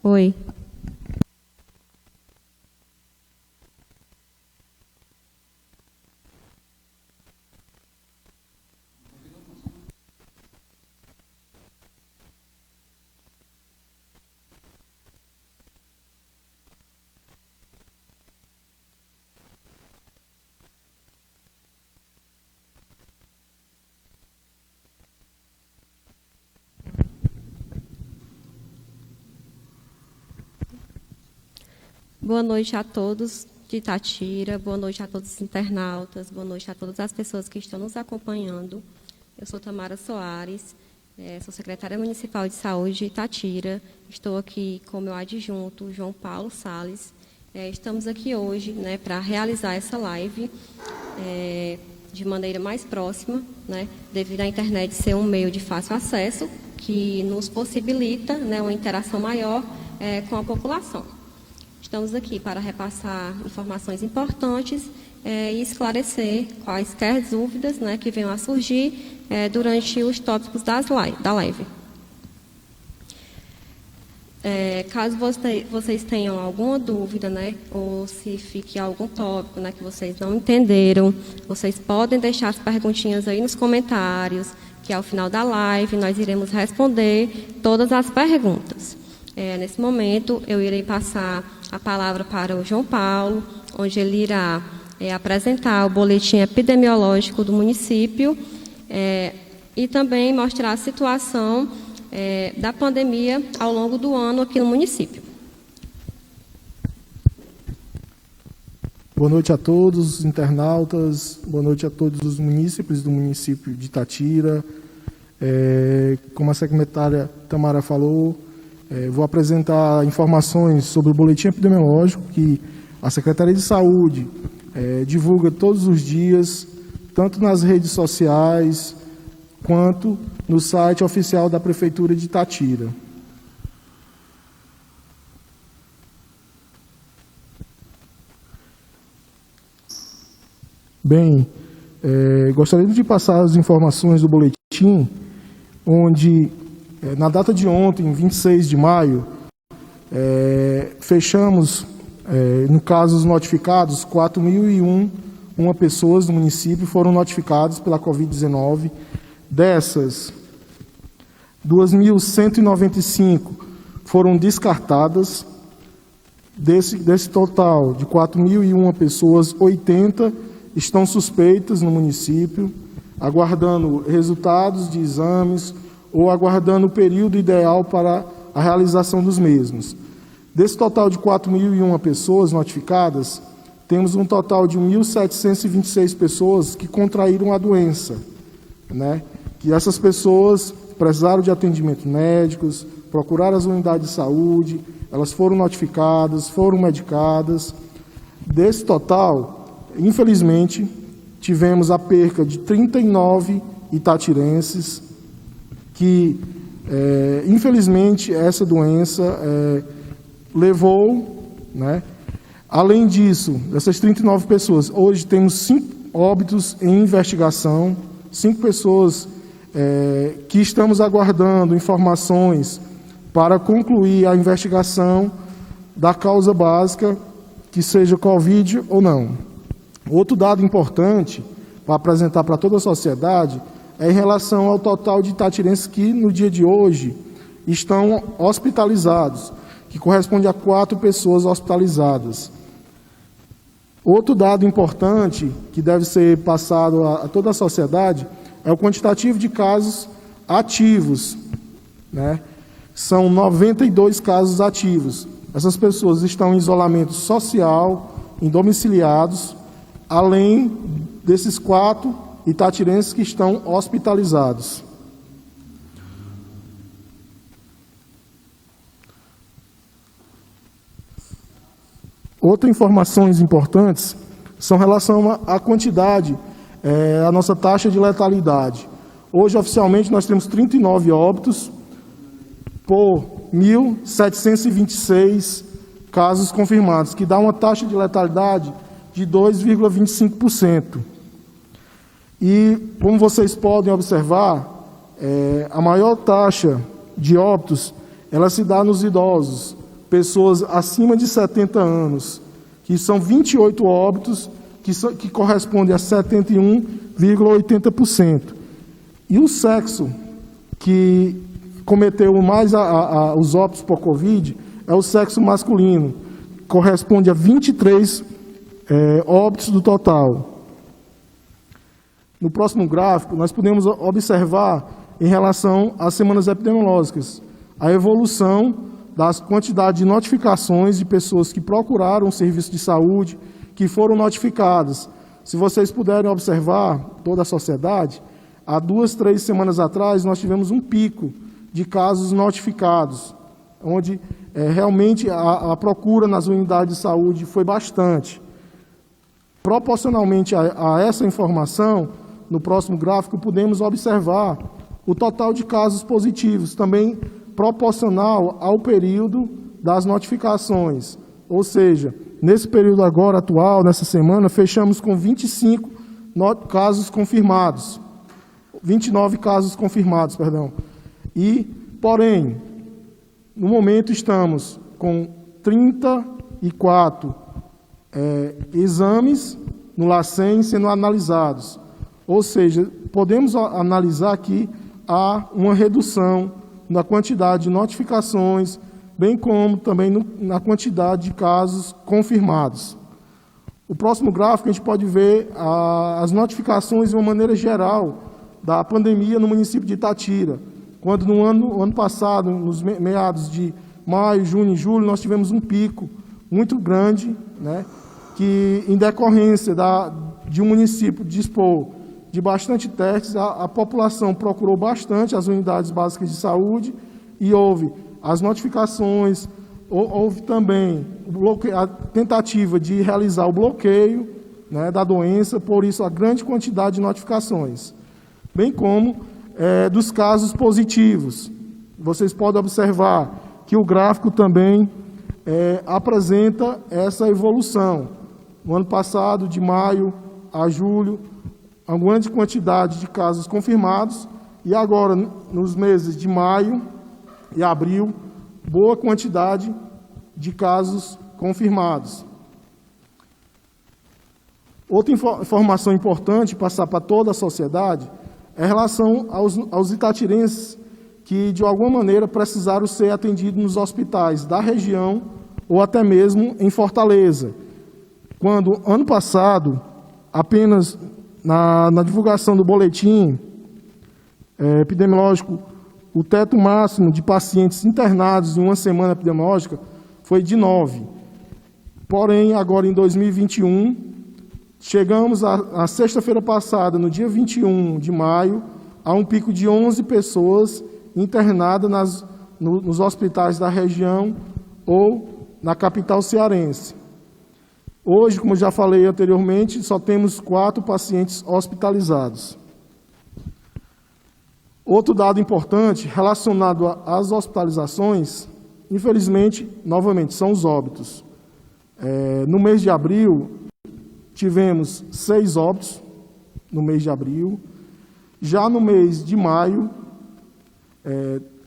Oi. Boa noite a todos de Itatira, boa noite a todos os internautas, boa noite a todas as pessoas que estão nos acompanhando. Eu sou Tamara Soares, sou secretária municipal de saúde de Itatira, estou aqui com meu adjunto, João Paulo Salles. Estamos aqui hoje para realizar essa live de maneira mais próxima, devido à internet ser um meio de fácil acesso, que nos possibilita uma interação maior com a população. Estamos aqui para repassar informações importantes e esclarecer quaisquer dúvidas que venham a surgir durante os tópicos da live. Caso vocês tenham alguma dúvida, ou se fique algum tópico que vocês não entenderam, vocês podem deixar as perguntinhas aí nos comentários, que ao final da live nós iremos responder todas as perguntas. Nesse momento, eu irei passar a palavra para o João Paulo, onde ele irá apresentar o boletim epidemiológico do município e também mostrar a situação da pandemia ao longo do ano aqui no município. Boa noite a todos os internautas, boa noite a todos os munícipes do município de Itatira. Como a secretária Tamara falou, vou apresentar informações sobre o boletim epidemiológico que a Secretaria de Saúde divulga todos os dias, tanto nas redes sociais quanto no site oficial da Prefeitura de Itatira. Bem, gostaria de passar as informações do boletim, onde, na data de ontem, 26 de maio, fechamos, no casos notificados, 4.001 pessoas do município foram notificadas pela Covid-19. Dessas, 2.195 foram descartadas. Desse total de 4.001 pessoas, 80 estão suspeitas no município, aguardando resultados de exames ou aguardando o período ideal para a realização dos mesmos. Desse total de 4.001 pessoas notificadas, temos um total de 1.726 pessoas que contraíram a doença, que essas pessoas precisaram de atendimento médicos, procuraram as unidades de saúde, elas foram notificadas, foram medicadas. Desse total, infelizmente, tivemos a perca de 39 itatirenses que, infelizmente, essa doença levou, Além disso, dessas 39 pessoas, hoje temos 5 óbitos em investigação, 5 pessoas que estamos aguardando informações para concluir a investigação da causa básica, que seja Covid ou não. Outro dado importante para apresentar para toda a sociedade é em relação ao total de itatirenses que, no dia de hoje, estão hospitalizados, que corresponde a 4 pessoas hospitalizadas. Outro dado importante que deve ser passado a toda a sociedade é o quantitativo de casos ativos, São 92 casos ativos. Essas pessoas estão em isolamento social, em domiciliados, além desses 4 itatirenses que estão hospitalizados. Outras informações importantes são em relação à quantidade, a nossa taxa de letalidade. Hoje, oficialmente, nós temos 39 óbitos por 1.726 casos confirmados, que dá uma taxa de letalidade de 2,25%. E, como vocês podem observar, a maior taxa de óbitos, ela se dá nos idosos, pessoas acima de 70 anos, que são 28 óbitos, que corresponde a 71,80%. E o sexo que cometeu mais os óbitos por Covid é o sexo masculino, corresponde a 23 óbitos do total. No próximo gráfico, nós podemos observar, em relação às semanas epidemiológicas, a evolução das quantidades de notificações de pessoas que procuraram o serviço de saúde, que foram notificadas. Se vocês puderem observar, toda a sociedade, há 2, 3 semanas atrás, nós tivemos um pico de casos notificados, onde realmente a procura nas unidades de saúde foi bastante. Proporcionalmente a essa informação, no próximo gráfico, podemos observar o total de casos positivos, também proporcional ao período das notificações. Ou seja, nesse período agora atual, nessa semana, fechamos com 25 casos confirmados. 29 casos confirmados, perdão. Porém, no momento estamos com 34 exames no LACEN sendo analisados. Ou seja, podemos analisar que há uma redução na quantidade de notificações, bem como também na quantidade de casos confirmados. O próximo gráfico a gente pode ver as notificações de uma maneira geral da pandemia no município de Itatira. Quando no ano passado, nos meados de maio, junho e julho, nós tivemos um pico muito grande, né, que em decorrência de um município dispor de bastante testes, a população procurou bastante as unidades básicas de saúde e houve as notificações, houve também a tentativa de realizar o bloqueio, né, da doença, por isso a grande quantidade de notificações, bem como dos casos positivos. Vocês podem observar que o gráfico também apresenta essa evolução. No ano passado, de maio a julho, uma grande quantidade de casos confirmados, e agora, nos meses de maio e abril, boa quantidade de casos confirmados. Outra informação importante, passar para toda a sociedade, é em relação aos itatirenses que, de alguma maneira, precisaram ser atendidos nos hospitais da região ou até mesmo em Fortaleza. Quando, ano passado, apenas na divulgação do boletim epidemiológico, o teto máximo de pacientes internados em uma semana epidemiológica foi de 9. Porém, agora em 2021, chegamos a sexta-feira passada, no dia 21 de maio, a um pico de 11 pessoas internadas nos hospitais da região ou na capital cearense. Hoje, como já falei anteriormente, só temos 4 pacientes hospitalizados. Outro dado importante relacionado às hospitalizações, infelizmente, novamente, são os óbitos. No mês de abril, tivemos 6 óbitos, no mês de abril. Já no mês de maio,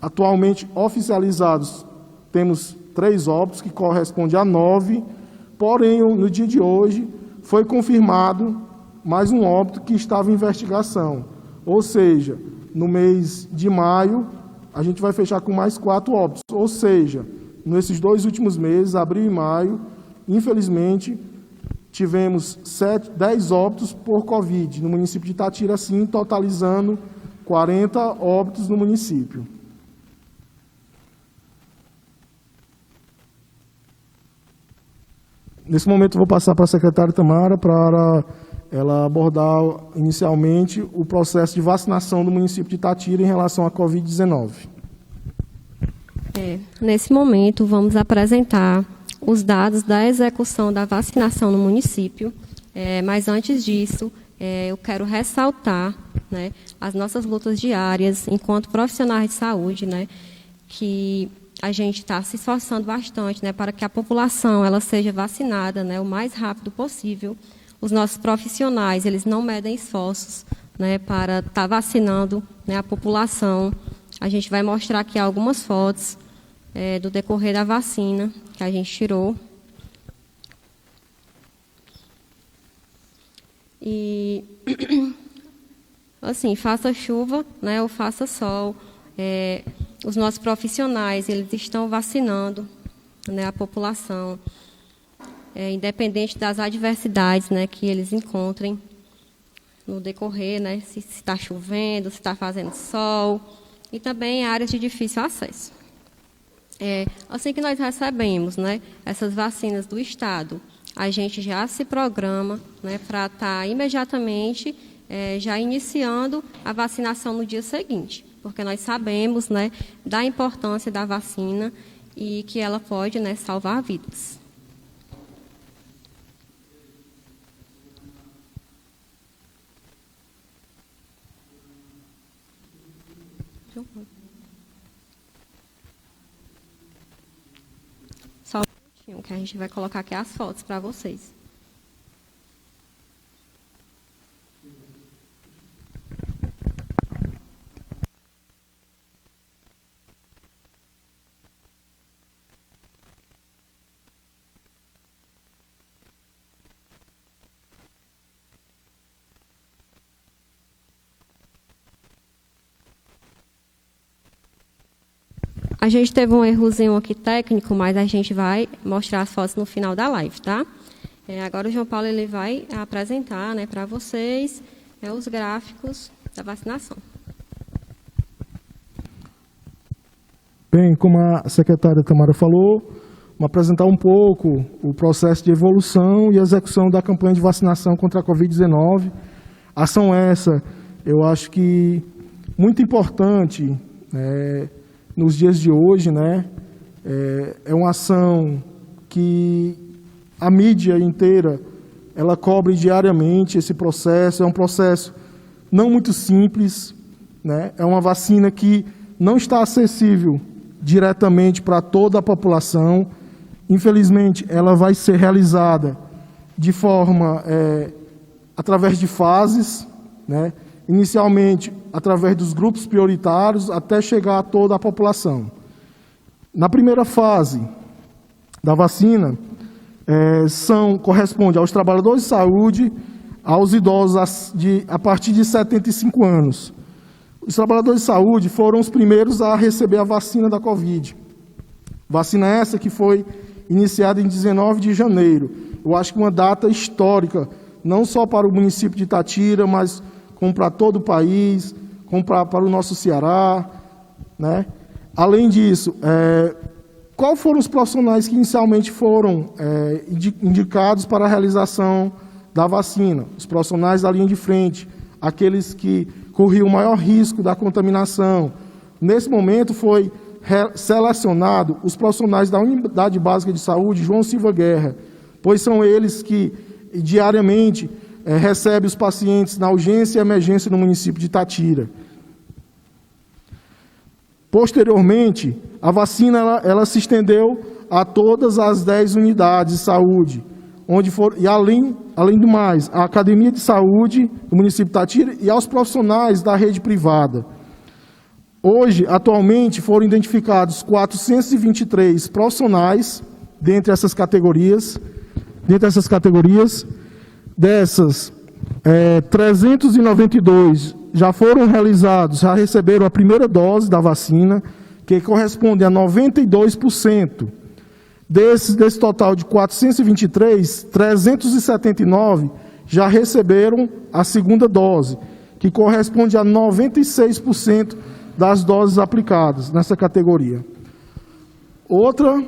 atualmente oficializados, temos 3 óbitos, que corresponde a 9. Porém, no dia de hoje, foi confirmado mais um óbito que estava em investigação. Ou seja, no mês de maio, a gente vai fechar com mais 4 óbitos. Ou seja, nesses 2 últimos meses, abril e maio, infelizmente, tivemos 10 óbitos por Covid no município de Itatira, assim, totalizando 40 óbitos no município. Nesse momento, eu vou passar para a secretária Tamara para ela abordar inicialmente o processo de vacinação do município de Itatira em relação à Covid-19. Nesse momento, vamos apresentar os dados da execução da vacinação no município, mas antes disso, eu quero ressaltar, né, as nossas lutas diárias enquanto profissionais de saúde, né, que a gente está se esforçando bastante, né, para que a população ela seja vacinada, né, o mais rápido possível. Os nossos profissionais, eles não medem esforços, né, para estar vacinando, né, a população. A gente vai mostrar aqui algumas fotos, do decorrer da vacina que a gente tirou. E, assim, faça chuva, né, ou faça sol, os nossos profissionais, eles estão vacinando, né, a população, independente das adversidades, né, que eles encontrem no decorrer, né, se está chovendo, se está fazendo sol, e também áreas de difícil acesso. Assim que nós recebemos, né, essas vacinas do Estado, a gente já se programa, né, para estar imediatamente já iniciando a vacinação no dia seguinte, porque nós sabemos, né, da importância da vacina e que ela pode, né, salvar vidas. Só um minutinho, que a gente vai colocar aqui as fotos para vocês. A gente teve um errozinho aqui técnico, mas a gente vai mostrar as fotos no final da live, tá? Agora o João Paulo ele vai apresentar, né, para vocês os gráficos da vacinação. Bem, como a secretária Tamara falou, vamos apresentar um pouco o processo de evolução e execução da campanha de vacinação contra a Covid-19. Ação essa, eu acho que muito importante, nos dias de hoje, né? É uma ação que a mídia inteira ela cobre diariamente esse processo. É um processo não muito simples, né? É uma vacina que não está acessível diretamente para toda a população. Infelizmente, ela vai ser realizada de forma através de fases, né? Inicialmente através dos grupos prioritários, até chegar a toda a população. Na primeira fase da vacina, corresponde aos trabalhadores de saúde, aos idosos a partir de 75 anos. Os trabalhadores de saúde foram os primeiros a receber a vacina da Covid. Vacina essa que foi iniciada em 19 de janeiro. Eu acho que uma data histórica, não só para o município de Itatira, mas como para todo o país, como para o nosso Ceará, né? Além disso, quais foram os profissionais que inicialmente foram indicados para a realização da vacina? Os profissionais da linha de frente, aqueles que corriam o maior risco da contaminação. Nesse momento foi selecionado os profissionais da Unidade Básica de Saúde João Silva Guerra, pois são eles que diariamente recebe os pacientes na urgência e emergência no município de Itatira. Posteriormente, a vacina ela se estendeu a todas as 10 unidades de saúde, e além do mais, a Academia de Saúde do município de Itatira e aos profissionais da rede privada. Hoje, atualmente, foram identificados 423 profissionais dentre essas categorias. Dessas, 392 já foram realizados, já receberam a primeira dose da vacina, que corresponde a 92%. Desse total de 423, 379 já receberam a segunda dose, que corresponde a 96% das doses aplicadas nessa categoria. Outra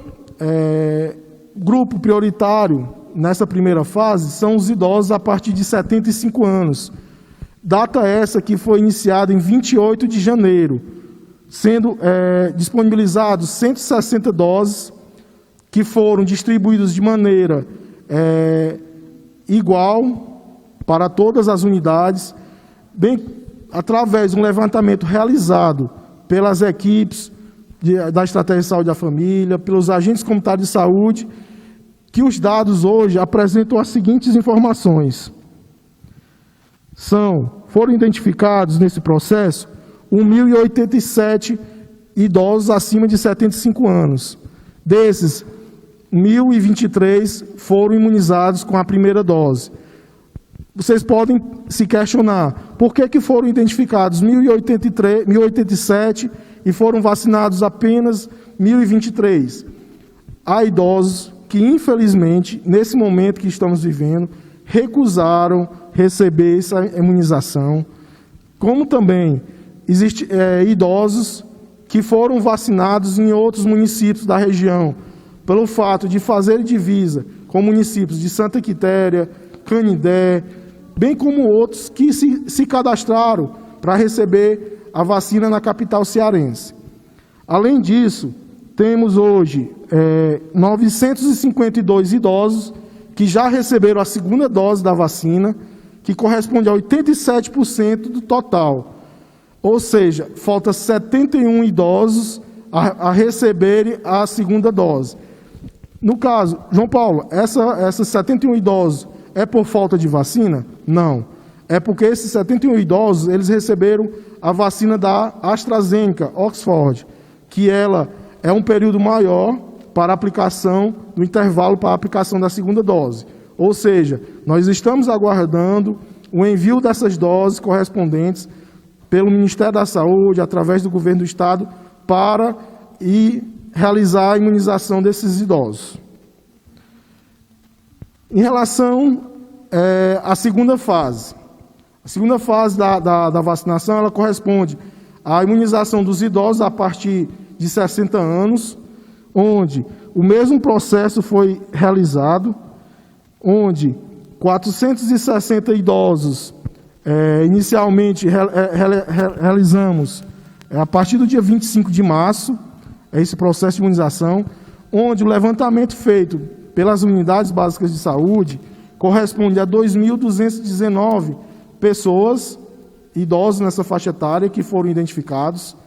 grupo prioritário nessa primeira fase são os idosos a partir de 75 anos. Data essa que foi iniciada em 28 de janeiro, sendo disponibilizados 160 doses que foram distribuídas de maneira igual para todas as unidades, bem através de um levantamento realizado pelas equipes da Estratégia de Saúde da Família, pelos agentes comunitários de saúde, que os dados hoje apresentam as seguintes informações. Foram identificados nesse processo 1.087 idosos acima de 75 anos. Desses, 1.023 foram imunizados com a primeira dose. Vocês podem se questionar, por que foram identificados 1.087 e foram vacinados apenas 1.023? Há idosos que, infelizmente, nesse momento que estamos vivendo, recusaram receber essa imunização, como também existem idosos que foram vacinados em outros municípios da região, pelo fato de fazer divisa com municípios de Santa Quitéria, Canindé, bem como outros que se cadastraram para receber a vacina na capital cearense. Além disso, temos hoje 952 idosos que já receberam a segunda dose da vacina, que corresponde a 87% do total. Ou seja, falta 71 idosos a receberem a segunda dose. No caso, João Paulo, essas 71 idosos é por falta de vacina? Não. É porque esses 71 idosos, eles receberam a vacina da AstraZeneca, Oxford, que ela é um período maior para a aplicação, no intervalo para a aplicação da segunda dose. Ou seja, nós estamos aguardando o envio dessas doses correspondentes pelo Ministério da Saúde, através do Governo do Estado, para realizar a imunização desses idosos. Em relação à segunda fase. A segunda fase da vacinação, ela corresponde à imunização dos idosos a partir de 60 anos, onde o mesmo processo foi realizado, onde 460 idosos, inicialmente realizamos a partir do dia 25 de março, esse processo de imunização, onde o levantamento feito pelas unidades básicas de saúde corresponde a 2.219 pessoas, idosos nessa faixa etária, que foram identificados.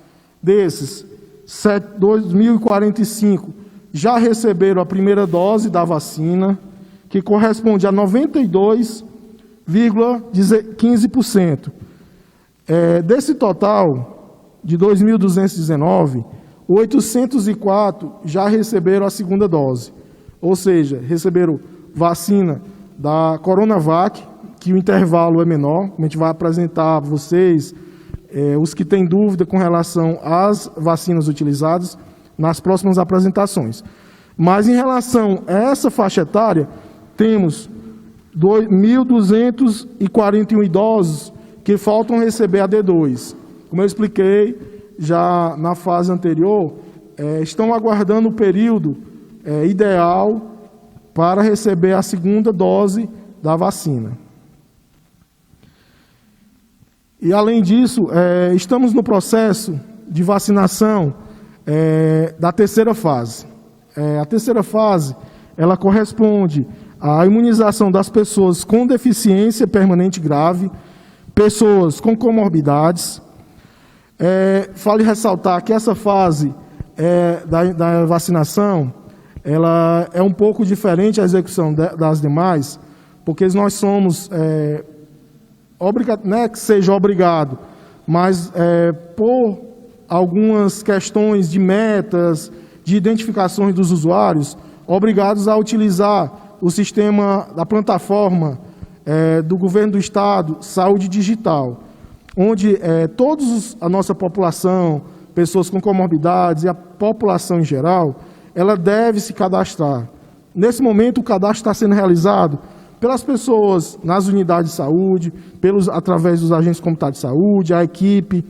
Desses, 2.045 já receberam a primeira dose da vacina, que corresponde a 92,15%. Desse total de 2.219, 804 já receberam a segunda dose, ou seja, receberam vacina da Coronavac, que o intervalo é menor. A gente vai apresentar a vocês os que têm dúvida com relação às vacinas utilizadas nas próximas apresentações. Mas em relação a essa faixa etária, temos 1.241 idosos que faltam receber a D2. Como eu expliquei já na fase anterior, estão aguardando o período ideal para receber a segunda dose da vacina. E, além disso, estamos no processo de vacinação da terceira fase. A terceira fase, ela corresponde à imunização das pessoas com deficiência permanente grave, pessoas com comorbidades. Vale ressaltar que essa fase da vacinação, ela é um pouco diferente a execução das demais, porque nós somos, não é que seja obrigado, mas por algumas questões de metas, de identificações dos usuários, obrigados a utilizar o sistema da plataforma do Governo do Estado, Saúde Digital, onde toda a nossa população, pessoas com comorbidades e a população em geral, ela deve se cadastrar. Nesse momento, o cadastro está sendo realizado pelas pessoas nas unidades de saúde, através dos agentes comunitários de saúde, a equipe,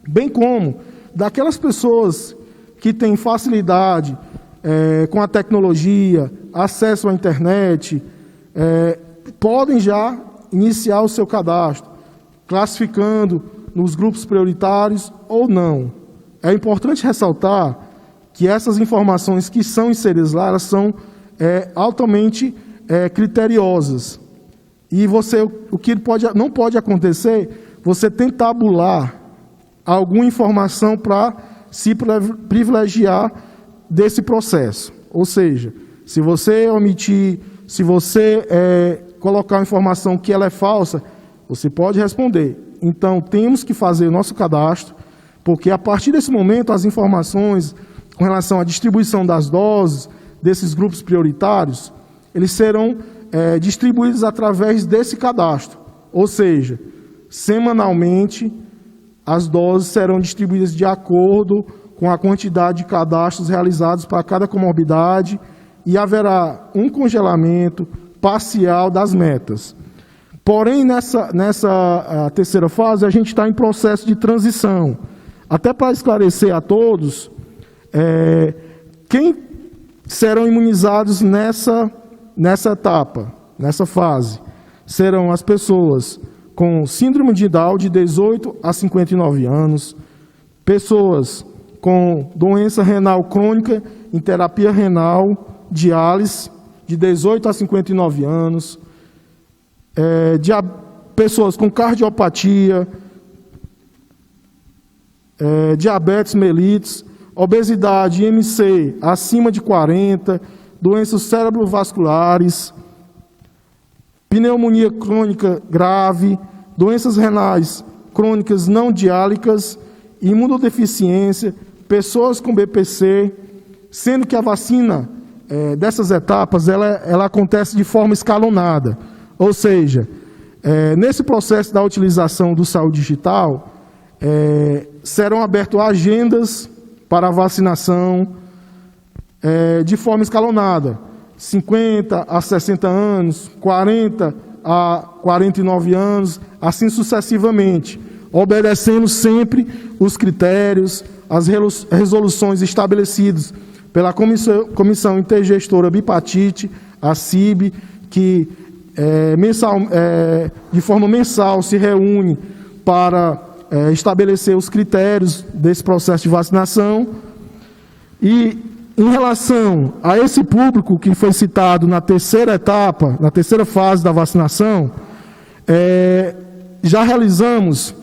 bem como daquelas pessoas que têm facilidade com a tecnologia, acesso à internet, podem já iniciar o seu cadastro, classificando nos grupos prioritários ou não. É importante ressaltar que essas informações que são inseridas lá, elas são altamente criteriosas. E o que não pode acontecer, você tentar tabular alguma informação para se privilegiar desse processo. Ou seja, se você omitir, se você colocar uma informação que ela é falsa, você pode responder. Então, temos que fazer o nosso cadastro, porque a partir desse momento as informações com relação à distribuição das doses desses grupos prioritários, eles serão distribuídos através desse cadastro, ou seja, semanalmente as doses serão distribuídas de acordo com a quantidade de cadastros realizados para cada comorbidade e haverá um congelamento parcial das metas. Porém, nessa terceira fase, a gente está em processo de transição. Até para esclarecer a todos, quem serão imunizados nessa etapa, nessa fase, serão as pessoas com síndrome de Down de 18 a 59 anos, pessoas com doença renal crônica em terapia renal, diálise, de 18 a 59 anos, pessoas com cardiopatia, diabetes mellitus, obesidade IMC acima de 40, doenças cerebrovasculares, pneumonia crônica grave, doenças renais crônicas não diálicas, imunodeficiência, pessoas com BPC, sendo que a vacina dessas etapas ela acontece de forma escalonada. Ou seja, nesse processo da utilização do saúde digital, serão abertas agendas para a vacinação de forma escalonada. 50 a 60 anos, 40 a 49 anos, assim sucessivamente, obedecendo sempre os critérios, as resoluções estabelecidas pela Comissão Intergestora Bipatite, a CIB, que de forma mensal se reúne para estabelecer os critérios desse processo de vacinação. E em relação a esse público que foi citado na terceira etapa, na terceira fase da vacinação, já realizamos,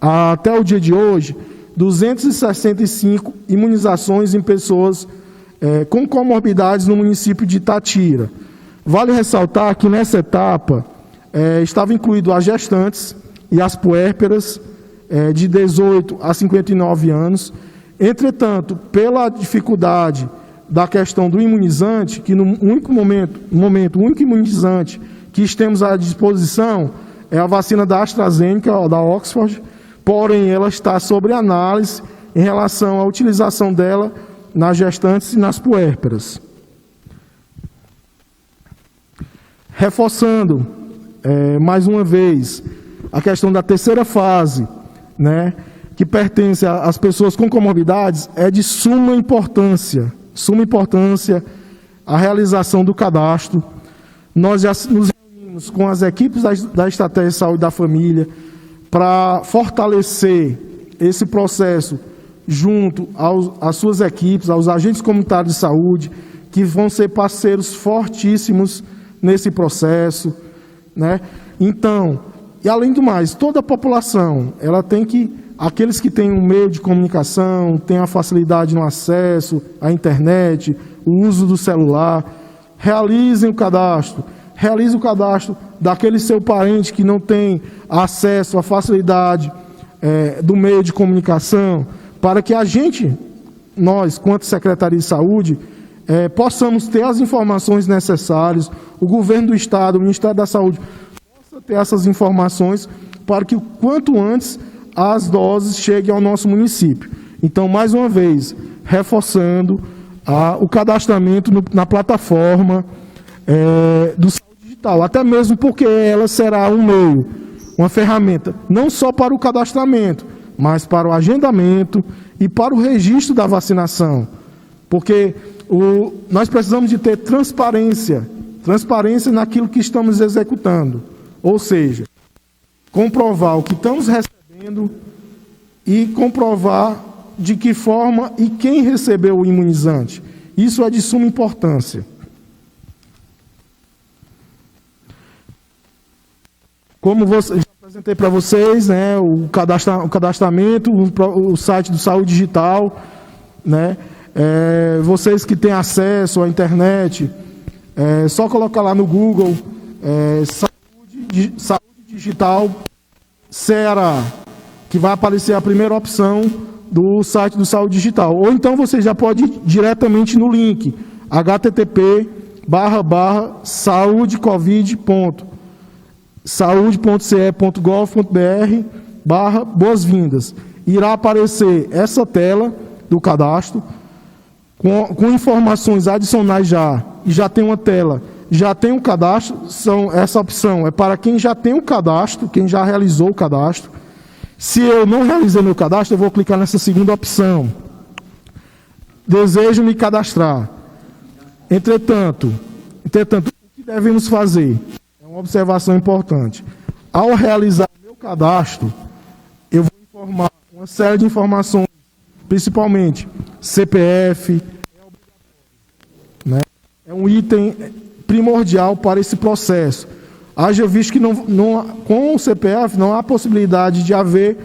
até o dia de hoje, 265 imunizações em pessoas com comorbidades no município de Itatira. Vale ressaltar que nessa etapa estava incluído as gestantes e as puérperas de 18 a 59 anos. Entretanto, pela dificuldade da questão do imunizante, que no único momento, o único imunizante que temos à disposição é a vacina da AstraZeneca, da Oxford, porém ela está sob análise em relação à utilização dela nas gestantes e nas puérperas. Reforçando, mais uma vez, a questão da terceira fase, que pertence às pessoas com comorbidades, é de suma importância a realização do cadastro. Nós já nos reunimos com as equipes da Estratégia de Saúde da Família para fortalecer esse processo junto às suas equipes, aos agentes comunitários de saúde, que vão ser parceiros fortíssimos nesse processo, Então, e além do mais, toda a população, ela tem que, aqueles que têm um meio de comunicação, têm a facilidade no acesso à internet, o uso do celular, realizem o cadastro daquele seu parente que não tem acesso à facilidade do meio de comunicação, para que a gente, nós, quanto Secretaria de Saúde, possamos ter as informações necessárias, o governo do Estado, o Ministério da Saúde, possa ter essas informações para que o quanto antes as doses cheguem ao nosso município. Então, mais uma vez, reforçando o cadastramento na plataforma do Saúde Digital, até mesmo porque ela será um meio, uma ferramenta, não só para o cadastramento, mas para o agendamento e para o registro da vacinação. Porque nós precisamos de ter transparência naquilo que estamos executando. Ou seja, comprovar o que estamos recebendo e comprovar de que forma e quem recebeu o imunizante. Isso é de suma importância. Como já apresentei para vocês, o cadastramento, o site do Saúde Digital, vocês que têm acesso à internet, só colocar lá no Google Saúde Digital Ceará, que vai aparecer a primeira opção. do site do Saúde Digital. Ou então você já pode ir diretamente no link http://saude.ce.gov.br/boas-vindas. Irá aparecer essa tela do cadastro com informações adicionais e já tem uma tela, já tem um cadastro, essa opção é para quem já tem o cadastro, quem já realizou o cadastro. Se eu não realizei meu cadastro, eu vou clicar nessa segunda opção. Desejo me cadastrar. Entretanto, o que devemos fazer? É uma observação importante. Ao realizar meu cadastro, eu vou informar uma série de informações, principalmente CPF, né? É um item primordial para esse processo. Haja visto que com o CPF não há possibilidade de haver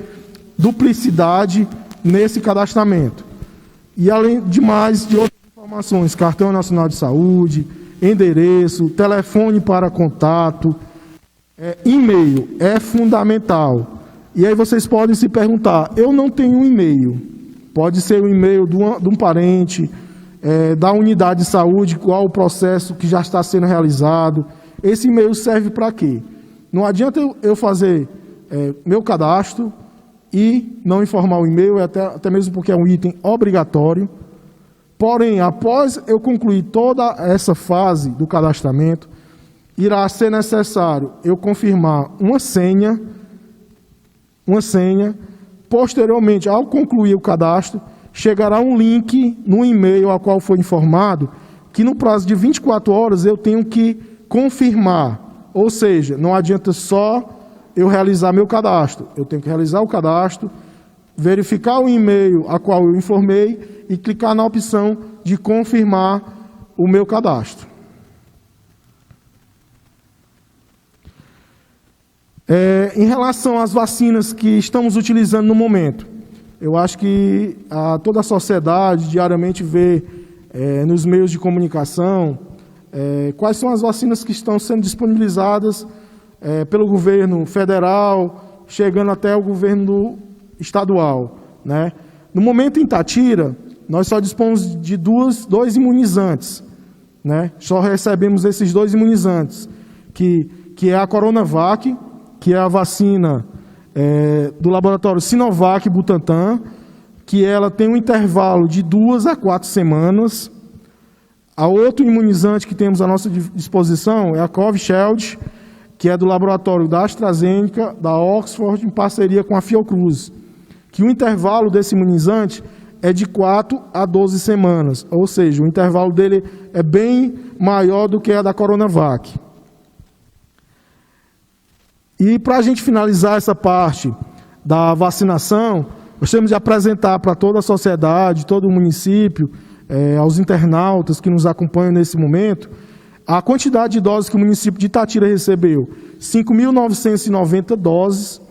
duplicidade nesse cadastramento. E além de outras informações, cartão nacional de saúde, endereço, telefone para contato, e-mail é fundamental. E aí vocês podem se perguntar, eu não tenho um e-mail. Pode ser o e-mail de um parente, da unidade de saúde, qual o processo que já está sendo realizado. Esse e-mail serve para quê? Não adianta eu fazer meu cadastro e não informar o e-mail, até mesmo porque é um item obrigatório. Porém, após eu concluir toda essa fase do cadastramento, irá ser necessário eu confirmar uma senha. Posteriormente, ao concluir o cadastro, chegará um link no e-mail ao qual foi informado que no prazo de 24 horas eu tenho que confirmar. Ou seja, não adianta só eu realizar meu cadastro. Eu tenho que realizar o cadastro, verificar o e-mail a qual eu informei e clicar na opção de confirmar o meu cadastro. Em relação às vacinas que estamos utilizando no momento, eu acho que toda a sociedade diariamente vê nos meios de comunicação quais são as vacinas que estão sendo disponibilizadas pelo governo federal, chegando até o governo estadual, né? No momento em Itatira, nós só dispomos de dois imunizantes, né? Só recebemos esses 2 imunizantes, que é a Coronavac, que é a vacina do laboratório Sinovac Butantan, que ela tem um intervalo de 2 a 4 semanas. A outro imunizante que temos à nossa disposição é a Covishield, que é do laboratório da AstraZeneca, da Oxford, em parceria com a Fiocruz, que o intervalo desse imunizante é de 4 a 12 semanas, ou seja, o intervalo dele é bem maior do que a da Coronavac. E para a gente finalizar essa parte da vacinação, nós temos de apresentar para toda a sociedade, todo o município, aos internautas que nos acompanham nesse momento, a quantidade de doses que o município de Itatira recebeu, 5.990 doses,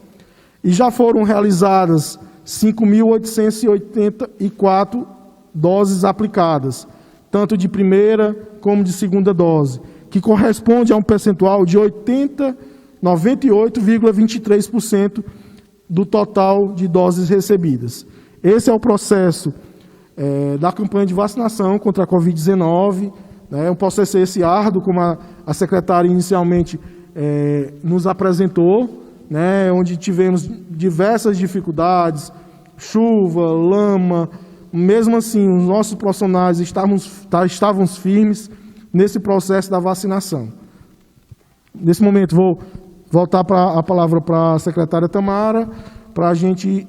e já foram realizadas 5.884 doses aplicadas, tanto de primeira como de segunda dose, que corresponde a um percentual de 98,23% do total de doses recebidas. Esse é o processo da campanha de vacinação contra a Covid-19, né? Um processo esse árduo, como a secretária inicialmente nos apresentou, né? Onde tivemos diversas dificuldades, chuva, lama, mesmo assim os nossos profissionais estavam firmes nesse processo da vacinação. Nesse momento vou voltar a palavra para a secretária Tamara, para a gente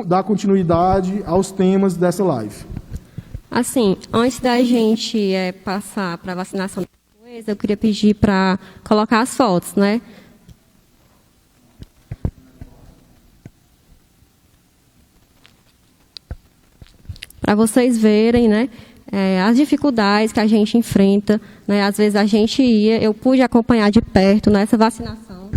dar continuidade aos temas dessa live. Assim, antes da gente passar para a vacinação, eu queria pedir para colocar as fotos, né? Para vocês verem, né? As dificuldades que a gente enfrenta, né? Às vezes eu pude acompanhar de perto nessa vacinação,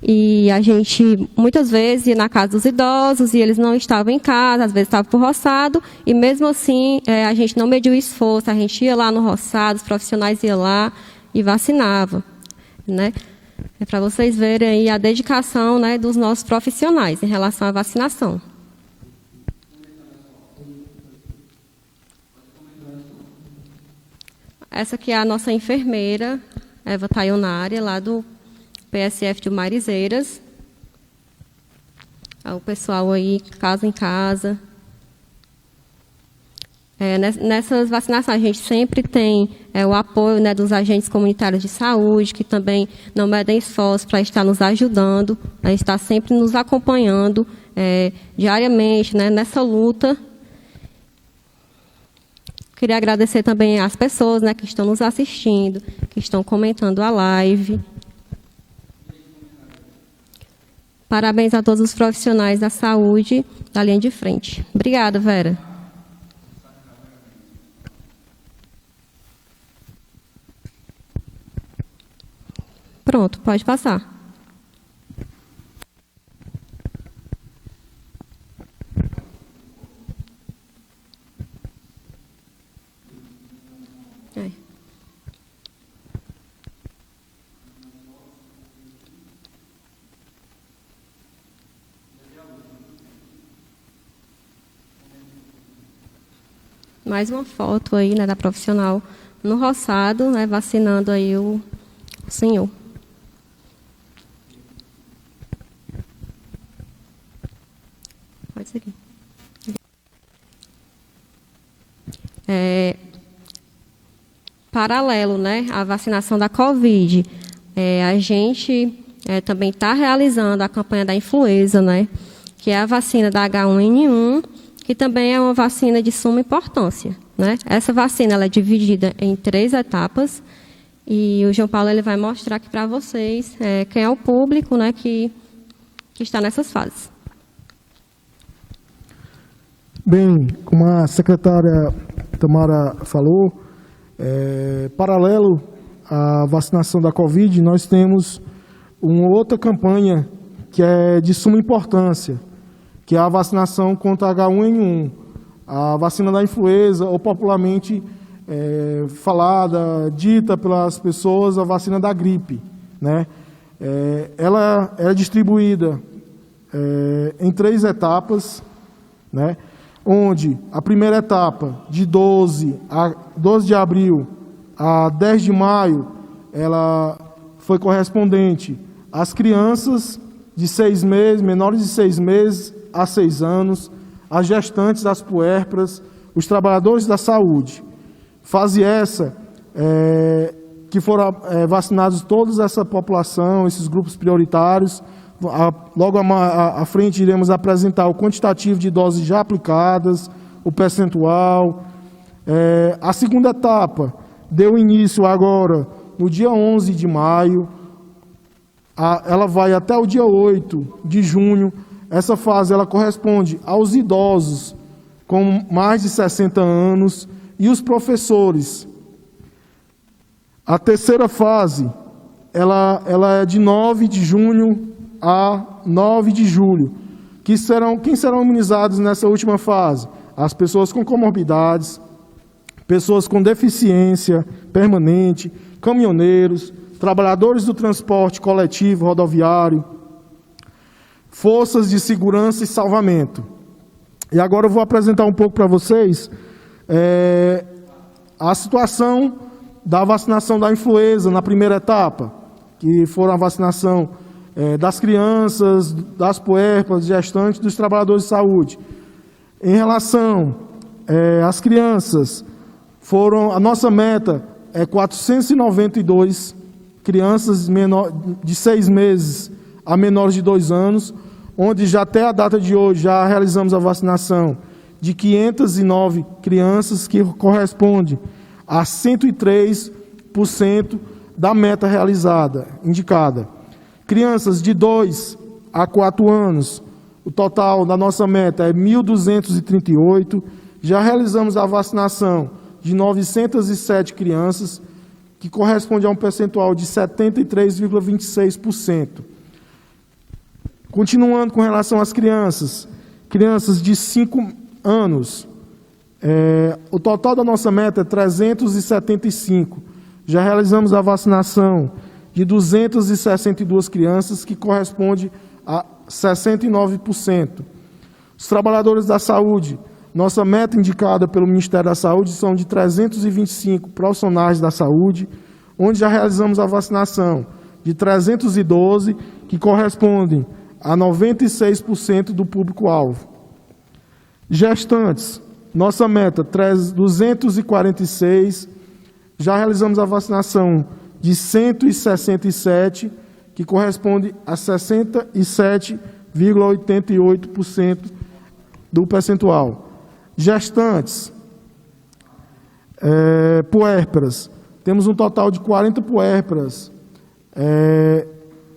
e a gente muitas vezes ia na casa dos idosos e eles não estavam em casa, às vezes estavam por roçado, e mesmo assim a gente não mediu o esforço, a gente ia lá no roçado, os profissionais iam lá e vacinavam, né? Para vocês verem aí a dedicação, né, dos nossos profissionais em relação à vacinação. Essa aqui é a nossa enfermeira, Eva Taionari, lá do PSF de Marizeiras. O pessoal aí, casa em casa. Nessas vacinações, a gente sempre tem o apoio, né, dos agentes comunitários de saúde, que também não medem esforço para estar nos ajudando. A gente está sempre nos acompanhando diariamente, né, nessa luta. Queria agradecer também às pessoas, né, que estão nos assistindo, que estão comentando a live. Parabéns a todos os profissionais da saúde da linha de frente. Obrigada, Vera. Pronto, pode passar. Mais uma foto aí, né, da profissional no roçado, né, vacinando aí o senhor. Pode seguir. Paralelo, né, à vacinação da Covid, a gente também está realizando a campanha da influenza, né, que é a vacina da H1N1, que também é uma vacina de suma importância, né? Essa vacina ela é dividida em 3 etapas e o João Paulo ele vai mostrar aqui para vocês quem é o público, né, que está nessas fases. Bem, como a secretária Tamara falou, paralelo à vacinação da Covid, nós temos uma outra campanha que é de suma importância, que é a vacinação contra a H1N1, a vacina da influenza, ou popularmente falada, dita pelas pessoas, a vacina da gripe, né? Ela é distribuída em 3 etapas, né? Onde a primeira etapa, de 12 de abril a 10 de maio, ela foi correspondente às crianças de 6 meses, menores de 6 meses a 6 anos, as gestantes, as puérperas, os trabalhadores da saúde. Fase essa, que foram vacinados toda essa população, esses grupos prioritários. Logo à frente iremos apresentar o quantitativo de doses já aplicadas, o percentual. A segunda etapa deu início agora no dia 11 de maio, ela vai até o dia 8 de junho. Essa fase ela corresponde aos idosos com mais de 60 anos e os professores. A terceira fase, ela é de 9 de junho a 9 de julho. Quem serão imunizados nessa última fase? As pessoas com comorbidades, pessoas com deficiência permanente, caminhoneiros, trabalhadores do transporte coletivo rodoviário, forças de segurança e salvamento. E agora eu vou apresentar um pouco para vocês a situação da vacinação da influenza na primeira etapa, que foram a vacinação das crianças, das puérperas, gestantes, dos trabalhadores de saúde. Em relação às crianças, a nossa meta é 492 crianças de 6 meses a menores de 2 anos, onde já até a data de hoje já realizamos a vacinação de 509 crianças, que corresponde a 103% da meta realizada, indicada. Crianças de 2 a 4 anos, o total da nossa meta é 1.238. Já realizamos a vacinação de 907 crianças, que corresponde a um percentual de 73,26%. Continuando com relação às crianças de 5 anos, o total da nossa meta é 375. Já realizamos a vacinação de 262 crianças, que corresponde a 69%. Os trabalhadores da saúde, Nossa meta indicada pelo Ministério da Saúde são de 325 profissionais da saúde, onde já realizamos a vacinação de 312, que correspondem a 96% do público-alvo. Gestantes, nossa meta, 246, já realizamos a vacinação de 167, que corresponde a 67,88% do percentual. Gestantes, puérperas, temos um total de 40 puérperas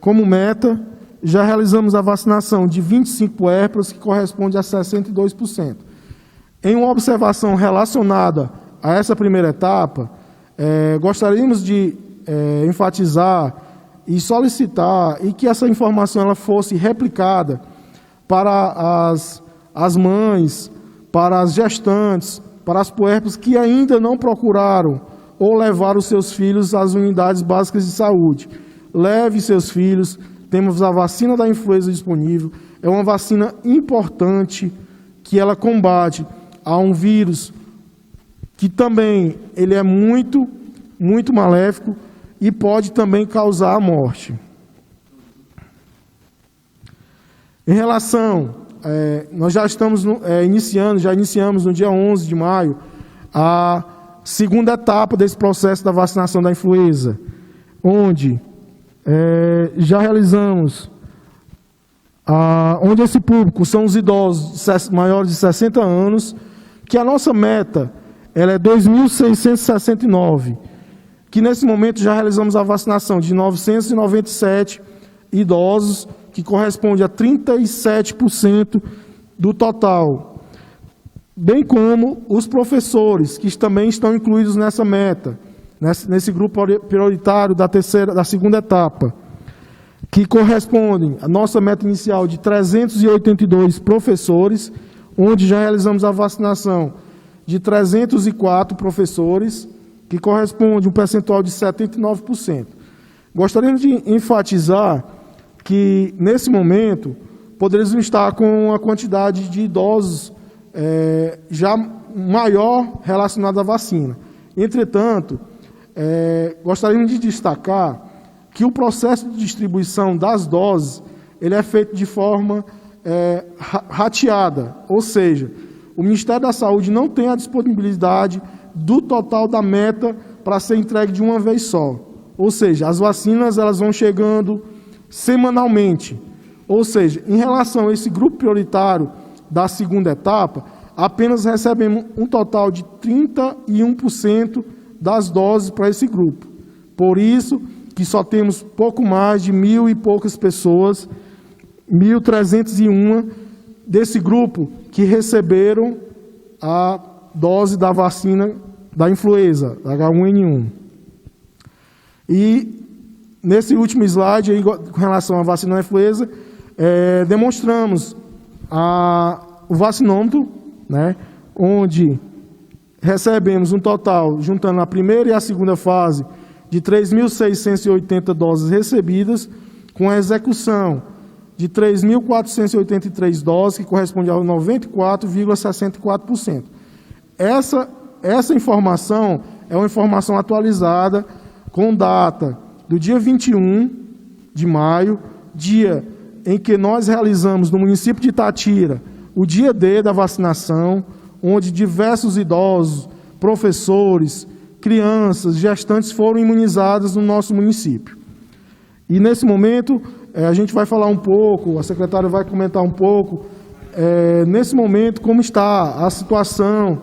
como meta. Já realizamos a vacinação de 25 puérperas, que corresponde a 62%. Em uma observação relacionada a essa primeira etapa, gostaríamos de enfatizar e solicitar e que essa informação ela fosse replicada para as mães, para as gestantes, para as puérperas que ainda não procuraram ou levaram os seus filhos às unidades básicas de saúde. Leve seus filhos, temos a vacina da influenza disponível, é uma vacina importante que ela combate a um vírus que também ele é muito maléfico e pode também causar a morte. Em relação, nós já estamos iniciamos no dia 11 de maio a segunda etapa desse processo da vacinação da influenza, onde já realizamos, onde esse público são os idosos maiores de 60 anos, que a nossa meta ela é 2.669, que nesse momento já realizamos a vacinação de 997 idosos, que corresponde a 37% do total, bem como os professores, que também estão incluídos nessa meta, nesse grupo prioritário da segunda etapa, que correspondem à nossa meta inicial de 382 professores, onde já realizamos a vacinação de 304 professores, que corresponde a um percentual de 79%. Gostaríamos de enfatizar que, nesse momento, poderíamos estar com a quantidade de idosos já maior relacionada à vacina. Entretanto, gostaríamos de destacar que o processo de distribuição das doses ele é feito de forma rateada, ou seja, o Ministério da Saúde não tem a disponibilidade do total da meta para ser entregue de uma vez só. Ou seja, as vacinas elas vão chegando semanalmente. Ou seja, em relação a esse grupo prioritário da segunda etapa, apenas recebemos um total de 31% das doses para esse grupo. Por isso que só temos pouco mais de 1.000 e poucas pessoas, 1.301 desse grupo que receberam a dose da vacina da influenza, H1N1. E nesse último slide, aí, com relação à vacina da influenza, demonstramos o vacinômetro, né, onde recebemos um total, juntando a primeira e a segunda fase, de 3.680 doses recebidas, com a execução de 3.483 doses, que corresponde a 94,64%. Essa informação é uma informação atualizada, com data do dia 21 de maio, dia em que nós realizamos no município de Itatira o dia D da vacinação, onde diversos idosos, professores, crianças, gestantes foram imunizadas no nosso município. E nesse momento, a gente vai falar um pouco, a secretária vai comentar um pouco, nesse momento, como está a situação,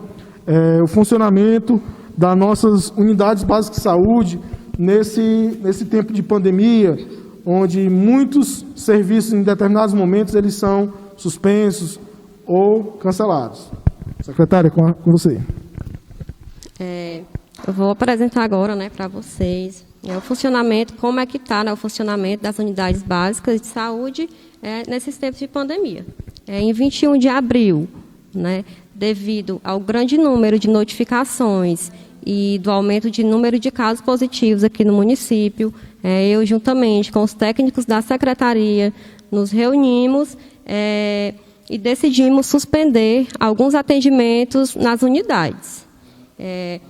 o funcionamento das nossas unidades básicas de saúde nesse tempo de pandemia, onde muitos serviços, em determinados momentos, eles são suspensos ou cancelados. Secretária, com você. Eu vou apresentar agora, né, para vocês o funcionamento, como é que está, né, o funcionamento das unidades básicas de saúde nesses tempos de pandemia. Em 21 de abril, né, devido ao grande número de notificações e do aumento de número de casos positivos aqui no município, eu, juntamente com os técnicos da secretaria, nos reunimos e decidimos suspender alguns atendimentos nas unidades. O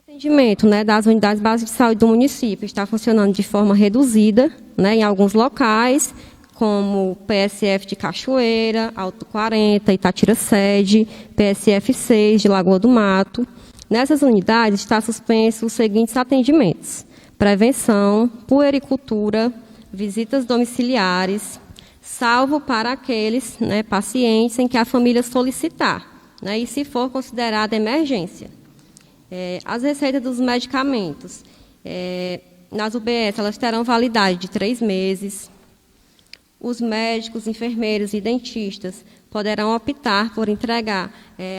atendimento, né, das unidades básicas de saúde do município está funcionando de forma reduzida, né, em alguns locais, como PSF de Cachoeira, Alto 40, Itatira Sede, PSF 6 de Lagoa do Mato. Nessas unidades está suspenso os seguintes atendimentos: prevenção, puericultura, visitas domiciliares, salvo para aqueles, né, pacientes em que a família solicitar, né, e se for considerada emergência. As receitas dos medicamentos, nas UBS, elas terão validade de 3 meses. Os médicos, enfermeiros e dentistas poderão optar por entregar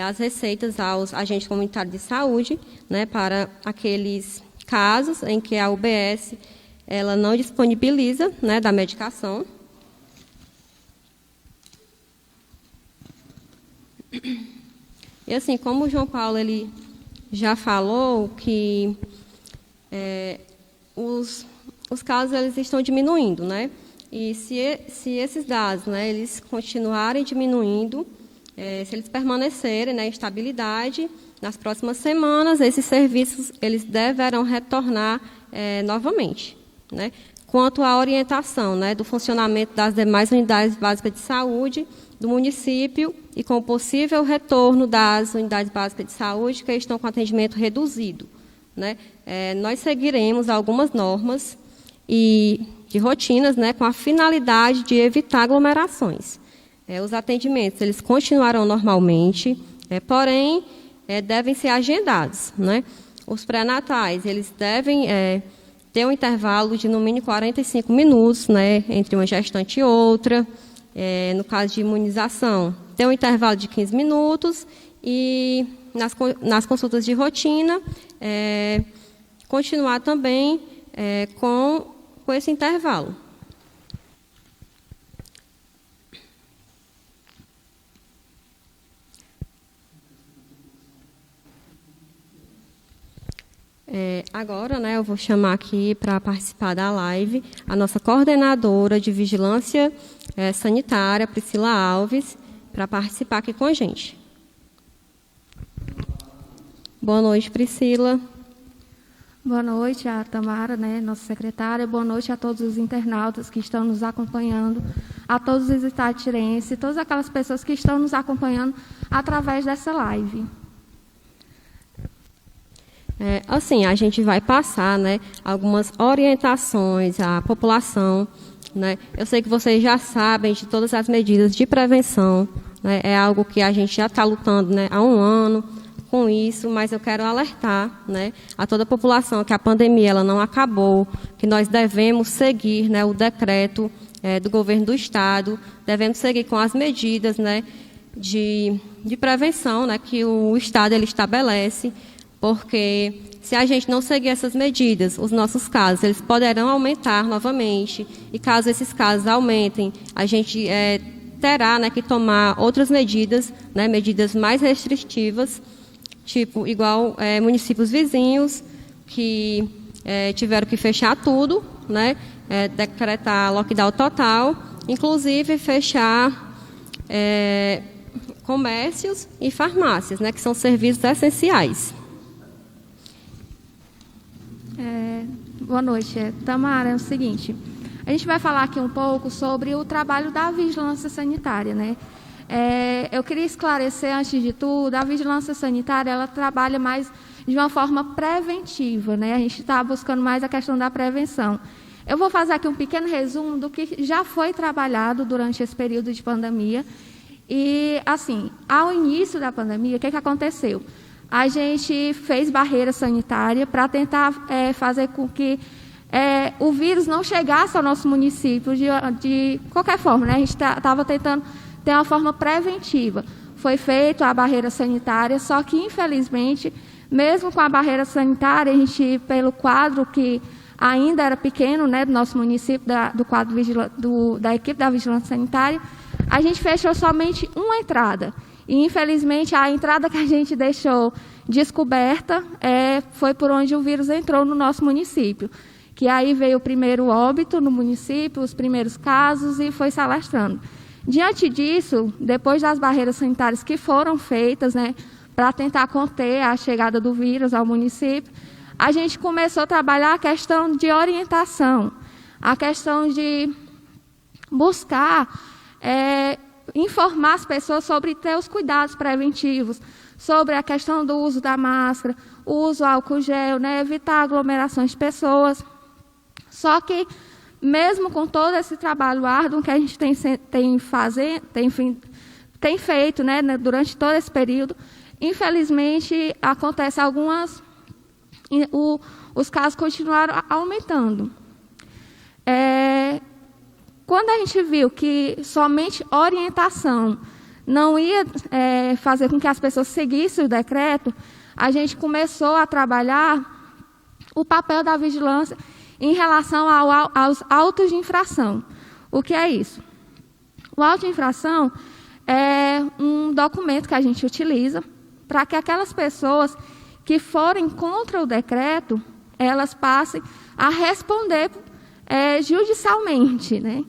as receitas aos agentes comunitários de saúde, né, para aqueles casos em que a UBS ela não disponibiliza, né, da medicação. E assim, como o João Paulo ele já falou que os casos eles estão diminuindo, né? E se esses dados, né, eles continuarem diminuindo, se eles permanecerem na estabilidade, nas próximas semanas, esses serviços eles deverão retornar novamente, né? Quanto à orientação, né, do funcionamento das demais unidades básicas de saúde do município e com o possível retorno das unidades básicas de saúde que estão com atendimento reduzido, né? Nós seguiremos algumas normas e de rotinas, né, com a finalidade de evitar aglomerações. Os atendimentos eles continuarão normalmente, porém devem ser agendados, né? Os pré-natais eles devem ter um intervalo de no mínimo 45 minutos, né, entre uma gestante e outra. No caso de imunização, ter um intervalo de 15 minutos e nas consultas de rotina continuar também com esse intervalo. Agora, né, eu vou chamar aqui para participar da live a nossa coordenadora de vigilância sanitária, Priscila Alves, para participar aqui com a gente. Boa noite, Priscila. Boa noite a Tamara, né, nossa secretária. Boa noite a todos os internautas que estão nos acompanhando, a todos os itatirenses, todas aquelas pessoas que estão nos acompanhando através dessa live. Assim, a gente vai passar, né, algumas orientações à população, né? Eu sei que vocês já sabem de todas as medidas de prevenção, né? É algo que a gente já está lutando, né, há um ano com isso, mas eu quero alertar, né, a toda a população que a pandemia ela não acabou, que nós devemos seguir, né, o decreto do governo do Estado, devemos seguir com as medidas, né, de prevenção, né, que o Estado ele estabelece, porque se a gente não seguir essas medidas, os nossos casos eles poderão aumentar novamente, e caso esses casos aumentem, a gente terá, né, que tomar outras medidas, né, medidas mais restritivas, tipo, igual municípios vizinhos que tiveram que fechar tudo, né, decretar lockdown total, inclusive fechar comércios e farmácias, né, que são serviços essenciais. Boa noite, Tamara. É o seguinte, a gente vai falar aqui um pouco sobre o trabalho da vigilância sanitária, né? Eu queria esclarecer, antes de tudo, a vigilância sanitária ela trabalha mais de uma forma preventiva, né? A gente está buscando mais a questão da prevenção. Eu vou fazer aqui um pequeno resumo do que já foi trabalhado durante esse período de pandemia. E, assim, ao início da pandemia, o que aconteceu? A gente fez barreira sanitária para tentar fazer com que o vírus não chegasse ao nosso município de qualquer forma, né? A gente estava tentando ter uma forma preventiva. Foi feita a barreira sanitária, só que, infelizmente, mesmo com a barreira sanitária, a gente, pelo quadro que ainda era pequeno, né, do nosso município, do quadro da equipe da vigilância sanitária, a gente fechou somente uma entrada. E, infelizmente, a entrada que a gente deixou descoberta foi por onde o vírus entrou no nosso município. Que aí veio o primeiro óbito no município, os primeiros casos, e foi se alastrando. Diante disso, depois das barreiras sanitárias que foram feitas, né, para tentar conter a chegada do vírus ao município, a gente começou a trabalhar a questão de orientação, a questão de buscar informar as pessoas sobre ter os cuidados preventivos, sobre a questão do uso da máscara, o uso do álcool gel, né, evitar aglomerações de pessoas. Só que, mesmo com todo esse trabalho árduo que a gente tem feito, né, durante todo esse período, infelizmente, acontece os casos continuaram aumentando. Quando a gente viu que somente orientação não ia fazer com que as pessoas seguissem o decreto, a gente começou a trabalhar o papel da vigilância em relação aos autos de infração. O que é isso? O auto de infração é um documento que a gente utiliza para que aquelas pessoas que forem contra o decreto, elas passem a responder judicialmente, né?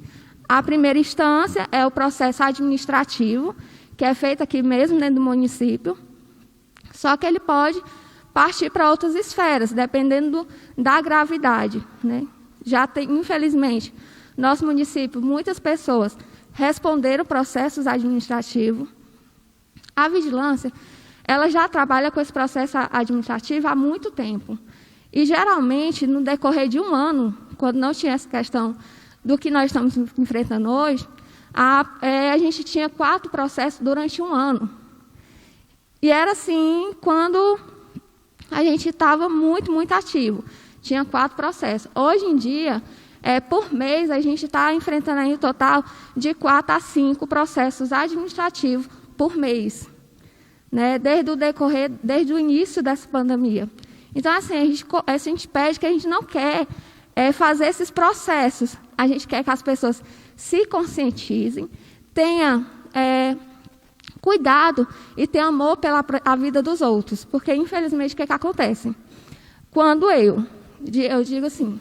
A primeira instância é o processo administrativo, que é feito aqui mesmo dentro do município, só que ele pode partir para outras esferas, dependendo da gravidade, né? Já tem, infelizmente, nosso município, muitas pessoas responderam processos administrativos. A vigilância, ela já trabalha com esse processo administrativo há muito tempo. E, geralmente, no decorrer de um ano, quando não tinha essa questão do que nós estamos enfrentando hoje, a gente tinha 4 processos durante um ano. E era assim quando a gente estava muito, muito ativo. Tinha 4 processos. Hoje em dia, por mês, a gente está enfrentando aí um total de 4 a 5 processos administrativos por mês, né? Desde o início dessa pandemia. Então, assim, a gente pede que a gente não quer fazer esses processos. A gente quer que as pessoas se conscientizem, tenham cuidado e tenham amor pela a vida dos outros. Porque, infelizmente, o que acontece? Quando eu digo assim,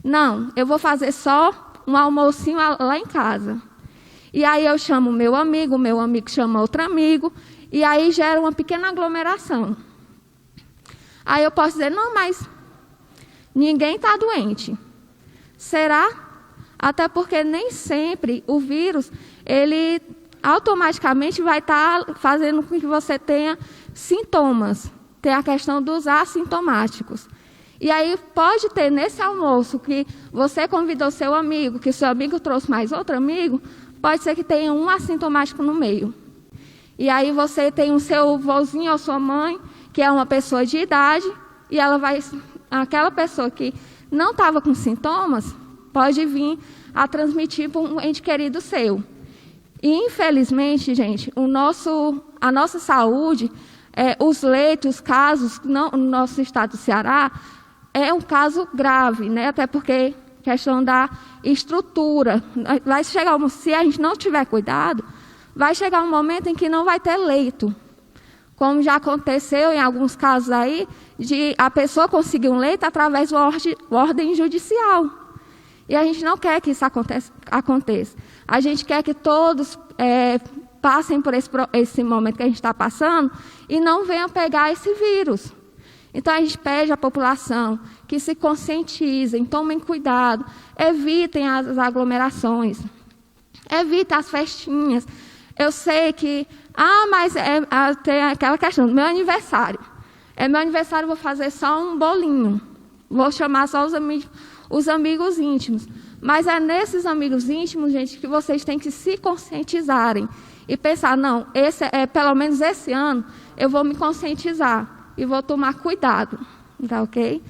não, eu vou fazer só um almocinho lá em casa. E aí eu chamo meu amigo chama outro amigo, e aí gera uma pequena aglomeração. Aí eu posso dizer, não, mas ninguém está doente. Será? Até porque nem sempre o vírus, ele automaticamente vai estar fazendo com que você tenha sintomas. Tem a questão dos assintomáticos. E aí pode ter nesse almoço que você convidou seu amigo, que seu amigo trouxe mais outro amigo, pode ser que tenha um assintomático no meio. E aí você tem o seu vozinho ou sua mãe, que é uma pessoa de idade, e aquela pessoa que não estava com sintomas, pode vir a transmitir para um ente querido seu. E, infelizmente, gente, a nossa saúde, os leitos, os casos no nosso estado do Ceará, é um caso grave, né? Até porque questão da estrutura. Vai chegar, se a gente não tiver cuidado, vai chegar um momento em que não vai ter leito. Como já aconteceu em alguns casos aí, de a pessoa conseguir um leito através de ordem judicial. E a gente não quer que isso aconteça. A gente quer que todos passem por esse momento que a gente está passando e não venham pegar esse vírus. Então, a gente pede à população que se conscientizem, tomem cuidado, evitem as aglomerações, evitem as festinhas. Eu sei que, mas tem aquela questão do meu aniversário. Meu aniversário, eu vou fazer só um bolinho. Vou chamar só os amigos íntimos. Mas é nesses amigos íntimos, gente, que vocês têm que se conscientizarem. E pensar, não, pelo menos esse ano, eu vou me conscientizar. E vou tomar cuidado. Tá ok?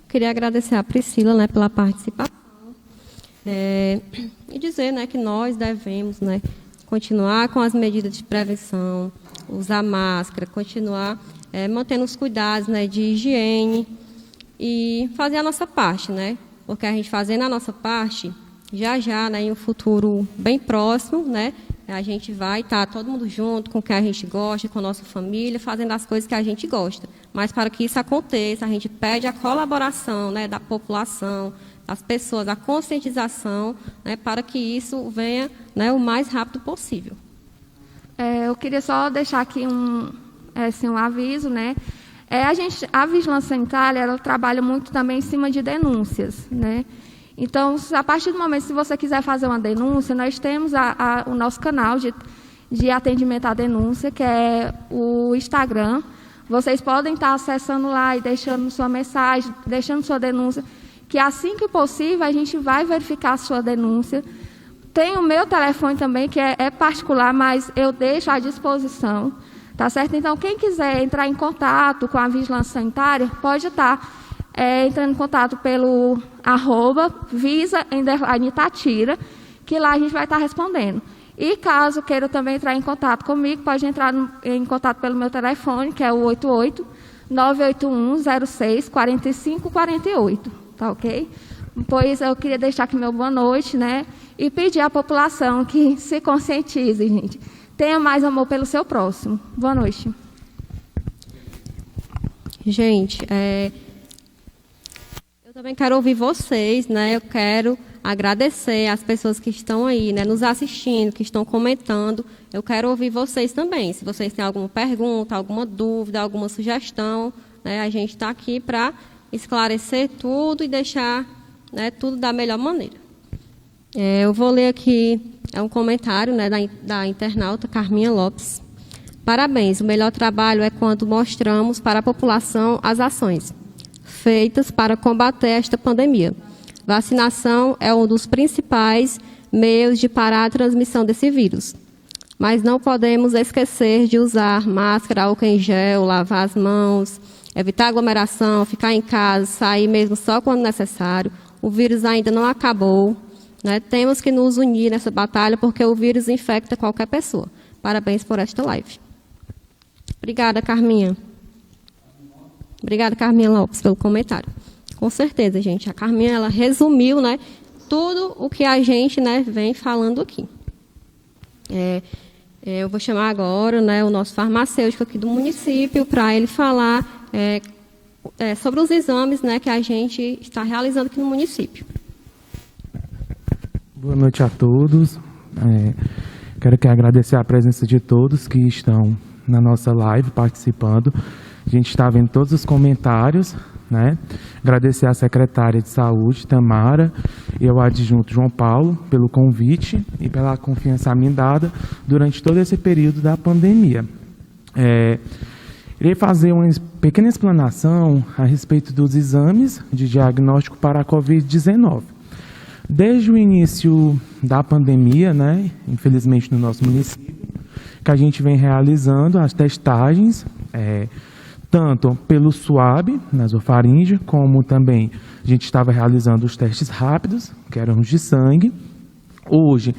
Queria agradecer a Priscila, né, pela participação. E dizer, né, que nós devemos, né, continuar com as medidas de prevenção, usar máscara, continuar mantendo os cuidados, né, de higiene e fazer a nossa parte, né? Porque a gente fazendo a nossa parte, já, né, em um futuro bem próximo, né, a gente vai estar todo mundo junto com quem a gente gosta, com a nossa família, fazendo as coisas que a gente gosta. Mas para que isso aconteça, a gente pede a colaboração, né, da população, as pessoas, a conscientização, né, para que isso venha, né, o mais rápido possível. Eu queria só deixar aqui um aviso, né? A vigilância sanitária, ela trabalha muito também em cima de denúncias, né? Então, a partir do momento, se você quiser fazer uma denúncia, nós temos o nosso canal de atendimento à denúncia, que é o Instagram. Vocês podem estar acessando lá e deixando sua mensagem, deixando sua denúncia, que assim que possível a gente vai verificar a sua denúncia. Tem o meu telefone também, que é particular, mas eu deixo à disposição, tá certo? Então, quem quiser entrar em contato com a vigilância sanitária, pode estar entrando em contato pelo @visa_Itatira, que lá a gente vai estar respondendo. E caso queira também entrar em contato comigo, pode entrar em contato pelo meu telefone, que é o 88-981-06-4548, tá ok? Pois eu queria deixar aqui meu boa noite, né? E pedir à população que se conscientize, gente. Tenha mais amor pelo seu próximo. Boa noite. Gente, eu também quero ouvir vocês, né? Eu quero agradecer às pessoas que estão aí, né, nos assistindo, que estão comentando. Eu quero ouvir vocês também. Se vocês têm alguma pergunta, alguma dúvida, alguma sugestão, né, a gente está aqui para esclarecer tudo e deixar, né, tudo da melhor maneira. Eu vou ler aqui um comentário, né, da internauta Carminha Lopes. Parabéns, o melhor trabalho é quando mostramos para a população as ações feitas para combater esta pandemia. Vacinação é um dos principais meios de parar a transmissão desse vírus. Mas não podemos esquecer de usar máscara, álcool em gel, lavar as mãos, evitar aglomeração, ficar em casa, sair mesmo só quando necessário. O vírus ainda não acabou, né? Temos que nos unir nessa batalha porque o vírus infecta qualquer pessoa. Parabéns por esta live. Obrigada, Carminha. Obrigada, Carminha Lopes, pelo comentário. Com certeza, gente. A Carminha, ela resumiu, né, tudo o que a gente, né, vem falando aqui. Eu vou chamar agora, né, o nosso farmacêutico aqui do município para ele falar sobre os exames, né, que a gente está realizando aqui no município. Boa noite a todos. Quero agradecer a presença de todos que estão na nossa live participando. A gente está vendo todos os comentários, né? Agradecer à secretária de Saúde, Tamara, e ao adjunto João Paulo pelo convite e pela confiança a mim dada durante todo esse período da pandemia. Irei fazer uma pequena explanação a respeito dos exames de diagnóstico para a Covid-19. Desde o início da pandemia, né, infelizmente no nosso município, que a gente vem realizando as testagens, tanto pelo SWAB, nasofaringe, como também a gente estava realizando os testes rápidos, que eram os de sangue. Hoje,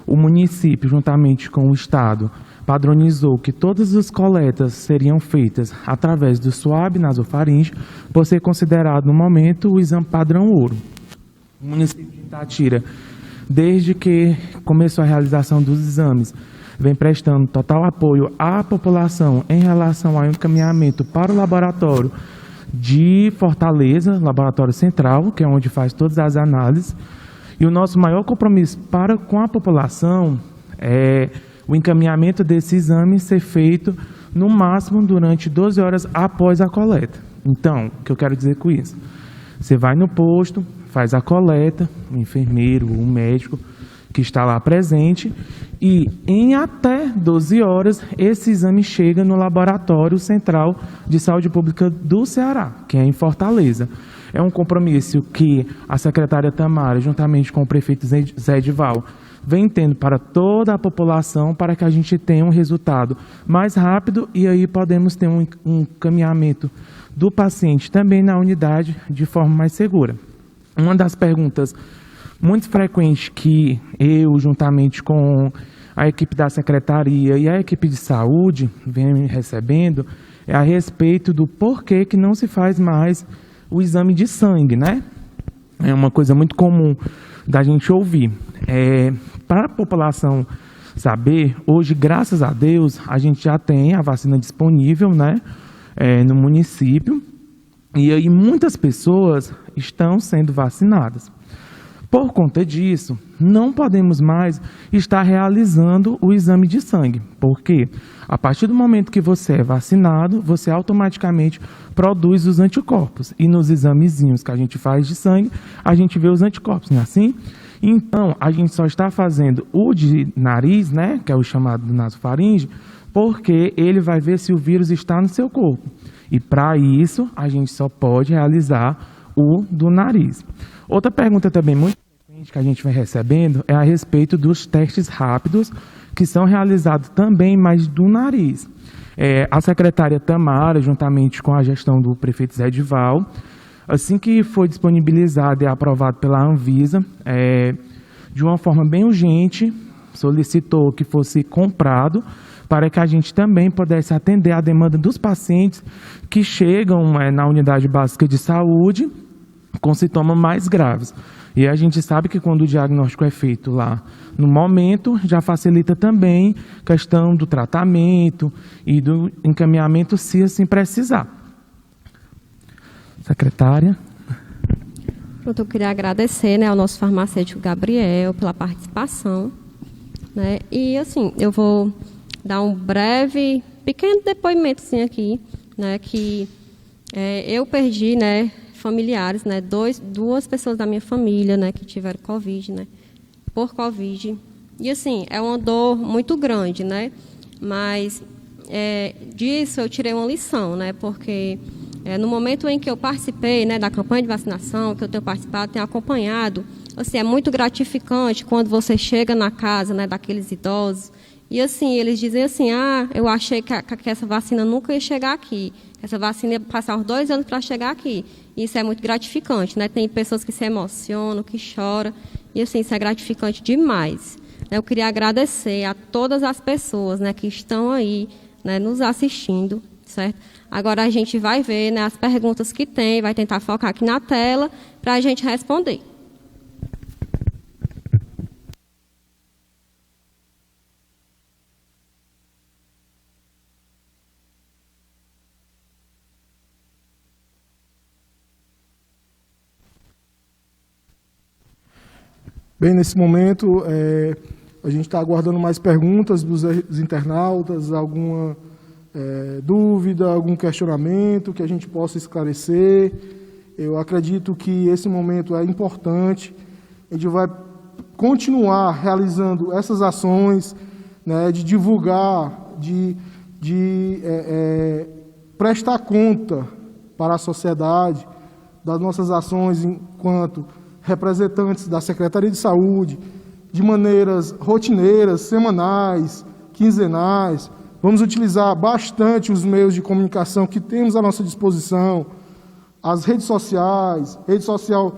o município, juntamente com o Estado, padronizou que todas as coletas seriam feitas através do SWAB, nasofaringe, por ser considerado, no momento, o exame padrão ouro. O município de Itatira, desde que começou a realização dos exames, vem prestando total apoio à população em relação ao encaminhamento para o laboratório de Fortaleza, laboratório central, que é onde faz todas as análises. E o nosso maior compromisso com a população é o encaminhamento desse exame ser feito no máximo durante 12 horas após a coleta. Então, o que eu quero dizer com isso? Você vai no posto, faz a coleta, o enfermeiro, o médico que está lá presente, e em até 12 horas esse exame chega no Laboratório Central de Saúde Pública do Ceará, que é em Fortaleza. É um compromisso que a secretária Tamara, juntamente com o prefeito Zé Edival, vem tendo para toda a população, para que a gente tenha um resultado mais rápido e aí podemos ter um encaminhamento do paciente também na unidade de forma mais segura. Uma das perguntas muito frequentes que eu, juntamente com a equipe da secretaria e a equipe de saúde, vem recebendo, é a respeito do porquê que não se faz mais o exame de sangue, né? É uma coisa muito comum da gente ouvir. Para a população saber, hoje, graças a Deus, a gente já tem a vacina disponível, né, no município. E aí muitas pessoas estão sendo vacinadas. Por conta disso, não podemos mais estar realizando o exame de sangue, porque a partir do momento que você é vacinado, você automaticamente produz os anticorpos. E nos examezinhos que a gente faz de sangue, a gente vê os anticorpos, não é assim? Então, a gente só está fazendo o de nariz, né, que é o chamado do nasofaringe, porque ele vai ver se o vírus está no seu corpo. E para isso, a gente só pode realizar o do nariz. Outra pergunta também muito frequente que a gente vem recebendo é a respeito dos testes rápidos que são realizados também, mas do nariz. A secretária Tamara, juntamente com a gestão do prefeito Zé Edival, assim que foi disponibilizado e aprovado pela Anvisa, de uma forma bem urgente, solicitou que fosse comprado para que a gente também pudesse atender a demanda dos pacientes que chegam na unidade básica de saúde com sintomas mais graves. E a gente sabe que quando o diagnóstico é feito lá no momento, já facilita também a questão do tratamento e do encaminhamento se assim precisar. Secretária. Pronto, eu queria agradecer, né, ao nosso farmacêutico Gabriel pela participação, né, e assim, eu vou dar um breve, pequeno depoimento assim, aqui, né, que eu perdi, né, familiares, né, duas pessoas da minha família, né, que tiveram Covid, né, por Covid, e assim, é uma dor muito grande, né, mas disso eu tirei uma lição, né, porque no momento em que eu participei, né, da campanha de vacinação, que eu tenho participado, tenho acompanhado, assim, é muito gratificante quando você chega na casa, né, daqueles idosos, e assim, eles dizem assim, eu achei que essa vacina nunca ia chegar aqui, essa vacina ia passar uns 2 anos para chegar aqui. Isso é muito gratificante, né? Tem pessoas que se emocionam, que choram, e assim, isso é gratificante demais. Eu queria agradecer a todas as pessoas, né, que estão aí, né, nos assistindo, certo? Agora a gente vai ver, né, as perguntas que tem, vai tentar focar aqui na tela para a gente responder. Bem, nesse momento, a gente está aguardando mais perguntas dos internautas, alguma dúvida, algum questionamento que a gente possa esclarecer. Eu acredito que esse momento é importante. A gente vai continuar realizando essas ações, né, de divulgar, de prestar conta para a sociedade das nossas ações enquanto representantes da Secretaria de Saúde, de maneiras rotineiras, semanais, quinzenais. Vamos utilizar bastante os meios de comunicação que temos à nossa disposição, as redes sociais, rede social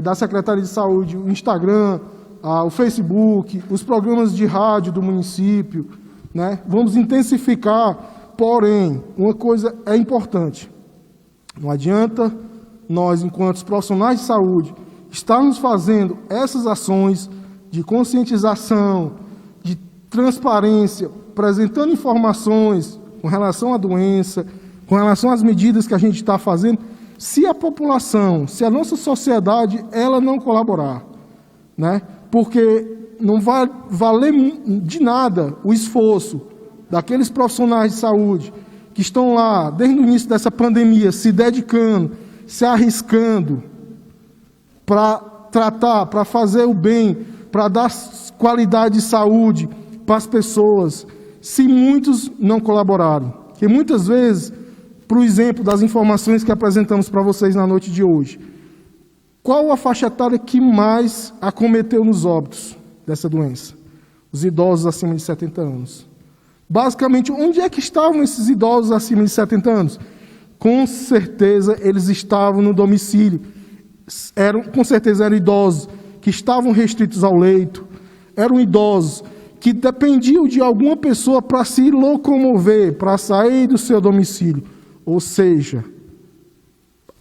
da Secretaria de Saúde, o Instagram, o Facebook, os programas de rádio do município, né? Vamos intensificar, porém, uma coisa é importante. Não adianta nós, enquanto profissionais de saúde, estarmos fazendo essas ações de conscientização, de transparência, apresentando informações com relação à doença, com relação às medidas que a gente está fazendo, se a população, se a nossa sociedade, ela não colaborar, né? Porque não vai valer de nada o esforço daqueles profissionais de saúde que estão lá, desde o início dessa pandemia, se dedicando, se arriscando, para tratar, para fazer o bem, para dar qualidade de saúde para as pessoas, se muitos não colaborarem. Porque muitas vezes, por exemplo, das informações que apresentamos para vocês na noite de hoje, qual a faixa etária que mais acometeu nos óbitos dessa doença? Os idosos acima de 70 anos. Basicamente, onde é que estavam esses idosos acima de 70 anos? Com certeza, eles estavam no domicílio. Com certeza eram idosos que estavam restritos ao leito, eram idosos que dependiam de alguma pessoa para se locomover, para sair do seu domicílio. Ou seja,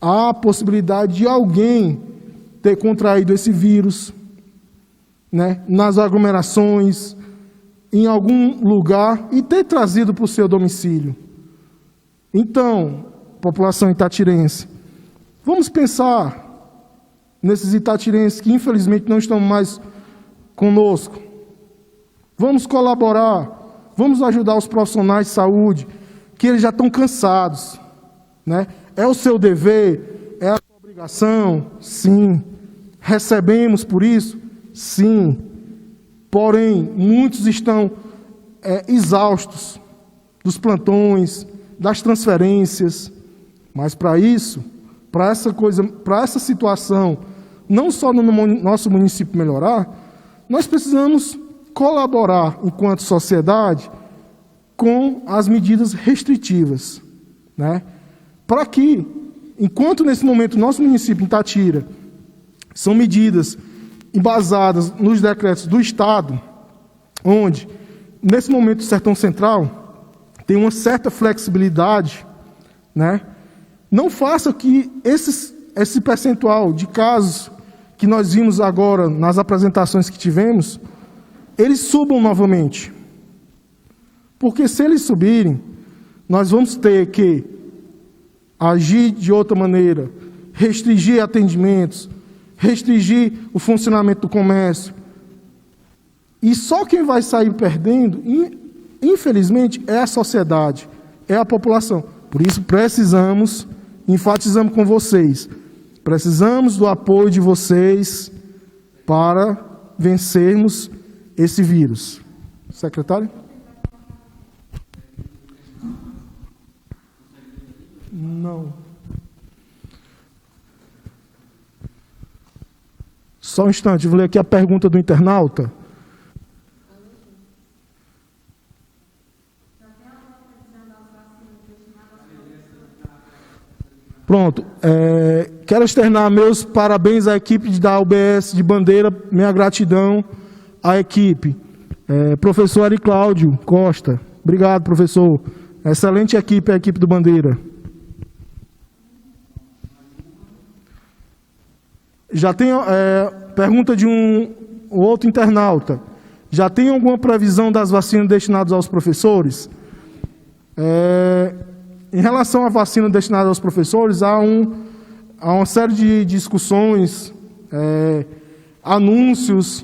há a possibilidade de alguém ter contraído esse vírus, né, nas aglomerações, em algum lugar, e ter trazido para o seu domicílio. Então, população itatirense, Vamos pensar nesses itatirenses que infelizmente não estão mais conosco. Vamos colaborar, vamos ajudar os profissionais de saúde, que eles já estão cansados, né? É o seu dever, é a sua obrigação, sim. Recebemos por isso, sim. Porém, muitos estão exaustos dos plantões, das transferências. Mas para isso, para essa situação, não só no nosso município melhorar, nós precisamos colaborar enquanto sociedade com as medidas restritivas, né? Para que, enquanto nesse momento o nosso município, em Itatira, são medidas embasadas nos decretos do Estado, onde, nesse momento, o Sertão Central tem uma certa flexibilidade, né? Não faça que esse percentual de casos que nós vimos agora nas apresentações que tivemos, eles subam novamente. Porque se eles subirem, nós vamos ter que agir de outra maneira, restringir atendimentos, restringir o funcionamento do comércio. E só quem vai sair perdendo, infelizmente, é a sociedade, é a população. Por isso precisamos, enfatizamos com vocês, precisamos do apoio de vocês para vencermos esse vírus. Secretário? Não. Só um instante, vou ler aqui a pergunta do internauta. Pronto. Quero externar meus parabéns à equipe da UBS de Bandeira, minha gratidão à equipe. Professor Ari Cláudio Costa, obrigado, professor. Excelente equipe, a equipe do Bandeira. Já tem pergunta de um outro internauta. Já tem alguma previsão das vacinas destinadas aos professores? Em relação à vacina destinada aos professores, há uma série de discussões, anúncios,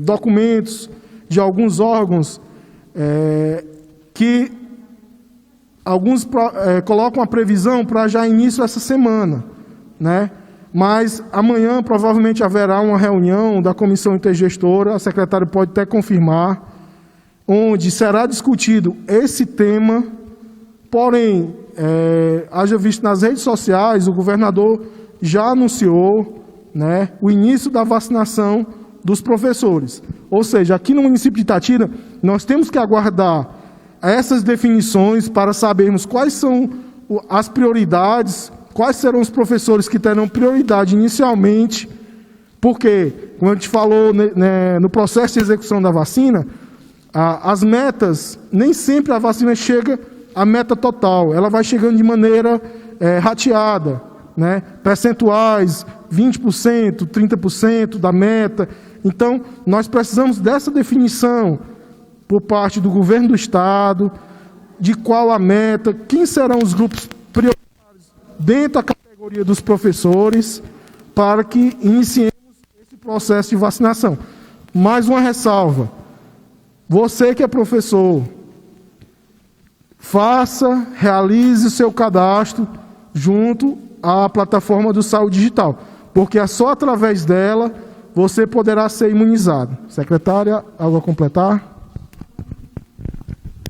documentos de alguns órgãos que alguns colocam a previsão para já início essa semana, né? Mas amanhã provavelmente haverá uma reunião da comissão intergestora, a secretária pode até confirmar, onde será discutido esse tema. Porém, haja visto nas redes sociais, o governador já anunciou, né, o início da vacinação dos professores. Ou seja, aqui no município de Itatira, nós temos que aguardar essas definições para sabermos quais são as prioridades, quais serão os professores que terão prioridade inicialmente, porque, como a gente falou, né, no processo de execução da vacina, as metas, nem sempre a vacina chega à meta total, ela vai chegando de maneira rateada, né, percentuais, 20%, 30% da meta. Então, nós precisamos dessa definição por parte do governo do Estado, de qual a meta, quem serão os grupos prioritários dentro da categoria dos professores, para que iniciemos esse processo de vacinação. Mais uma ressalva, você que é professor, realize o seu cadastro junto à plataforma do Saúde Digital, porque é só através dela você poderá ser imunizado. Secretária, algo a completar?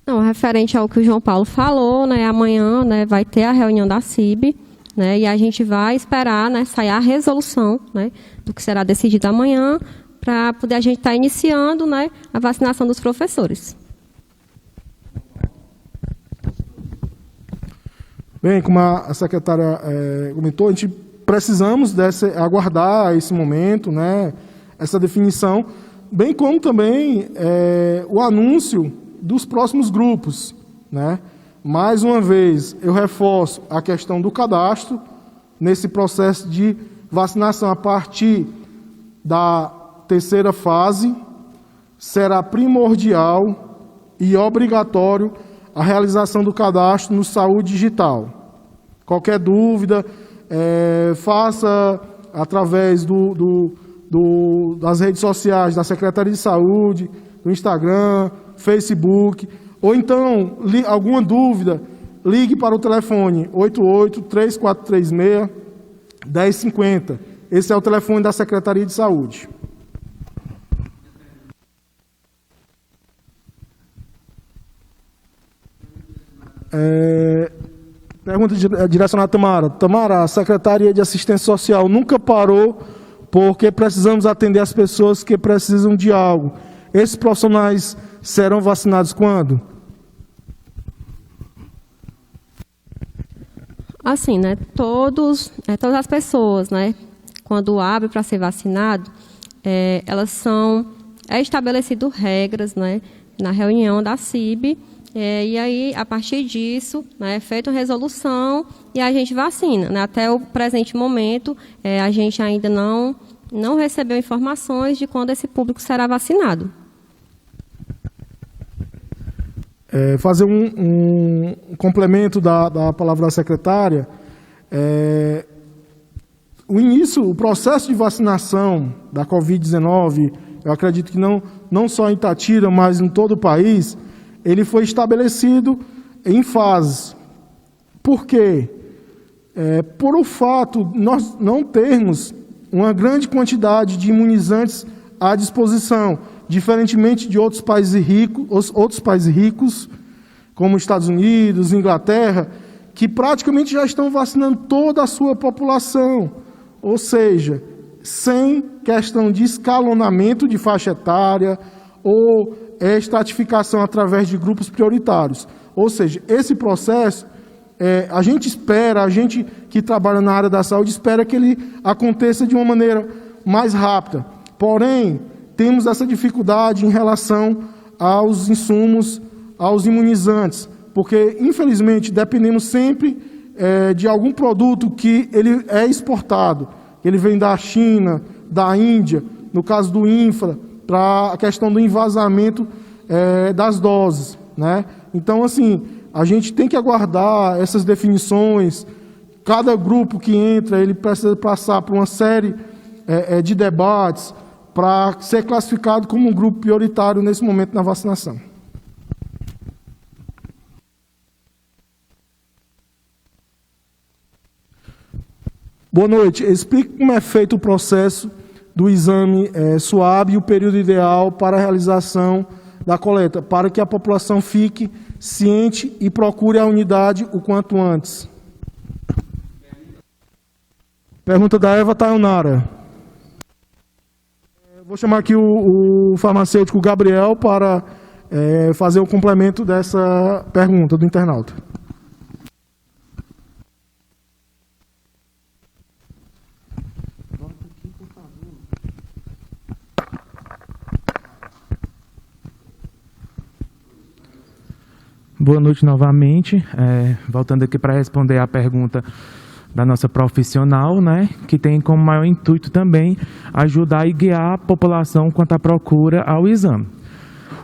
Não, referente ao que o João Paulo falou, né, amanhã, né, vai ter a reunião da CIB, né, e a gente vai esperar, né, sair a resolução, né, do que será decidido amanhã, para poder a gente estar iniciando, né, a vacinação dos professores. Bem, como a secretária comentou, a gente precisamos aguardar esse momento, né, essa definição, bem como também o anúncio dos próximos grupos, né? Mais uma vez, eu reforço a questão do cadastro nesse processo de vacinação. A partir da terceira fase, será primordial e obrigatório a realização do cadastro no Saúde Digital. Qualquer dúvida, faça através das redes sociais, da Secretaria de Saúde, do Instagram, Facebook, ou então, alguma dúvida, ligue para o telefone 88-3436-1050. Esse é o telefone da Secretaria de Saúde. Pergunta direcionada a Tamara. Tamara, a Secretaria de Assistência Social nunca parou porque precisamos atender as pessoas que precisam de algo. Esses profissionais serão vacinados quando? Assim, né? Todas as pessoas, né? Quando abre para ser vacinado, elas são estabelecidas regras, né? Na reunião da CIB. E aí, a partir disso, né, é feita uma resolução e a gente vacina. Né? Até o presente momento, a gente ainda não recebeu informações de quando esse público será vacinado. Fazer um complemento da palavra da secretária. O processo de vacinação da Covid-19, eu acredito que não só em Itatira, mas em todo o país, ele foi estabelecido em fases. Por quê? Por o fato de nós não termos uma grande quantidade de imunizantes à disposição, diferentemente de outros países ricos, como Estados Unidos, Inglaterra, que praticamente já estão vacinando toda a sua população, ou seja, sem questão de escalonamento de faixa etária ou estratificação através de grupos prioritários. Ou seja, esse processo, a gente que trabalha na área da saúde, espera que ele aconteça de uma maneira mais rápida. Porém, temos essa dificuldade em relação aos insumos, aos imunizantes, porque, infelizmente, dependemos sempre de algum produto que ele é exportado. Ele vem da China, da Índia, no caso do Infra, para a questão do envasamento das doses, né? Então, assim, a gente tem que aguardar essas definições. Cada grupo que entra, ele precisa passar por uma série de debates para ser classificado como um grupo prioritário nesse momento na vacinação. Boa noite. Explique como é feito o processo do exame SWAB e o período ideal para a realização da coleta, para que a população fique ciente e procure a unidade o quanto antes. Pergunta da Eva Taionara. Vou chamar aqui o farmacêutico Gabriel para fazer o complemento dessa pergunta do internauta. Boa noite novamente. Voltando aqui para responder a pergunta da nossa profissional, né, que tem como maior intuito também ajudar e guiar a população quanto à procura ao exame.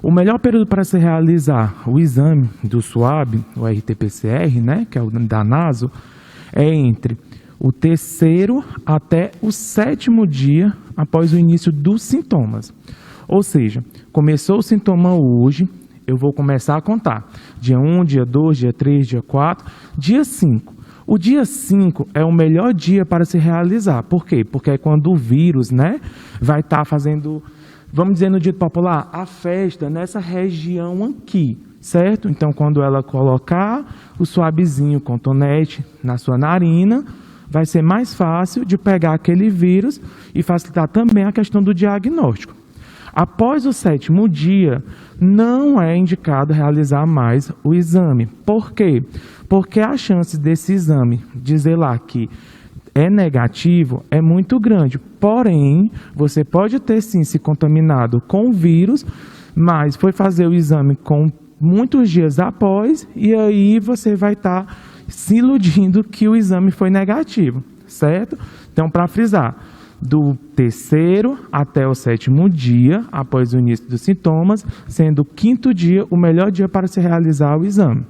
O melhor período para se realizar o exame do SWAB, o RT-PCR, né, que é o da NASO, é entre o 3º até o 7º dia após o início dos sintomas. Ou seja, começou o sintoma hoje, eu vou começar a contar. Dia 1, dia 2, dia 3, dia 4, dia 5. O dia 5 é o melhor dia para se realizar. Por quê? Porque é quando o vírus, né, vai estar fazendo, vamos dizer no dito popular, a festa nessa região aqui, certo? Então, quando ela colocar o suavezinho com tonete na sua narina, vai ser mais fácil de pegar aquele vírus e facilitar também a questão do diagnóstico. Após o 7º dia, não é indicado realizar mais o exame. Por quê? Porque a chance desse exame dizer lá que é negativo é muito grande. Porém, você pode ter sim se contaminado com o vírus, mas foi fazer o exame com muitos dias após e aí você vai estar se iludindo que o exame foi negativo, certo? Então, para frisar, do 3º até o 7º dia, após o início dos sintomas, sendo o 5º dia o melhor dia para se realizar o exame.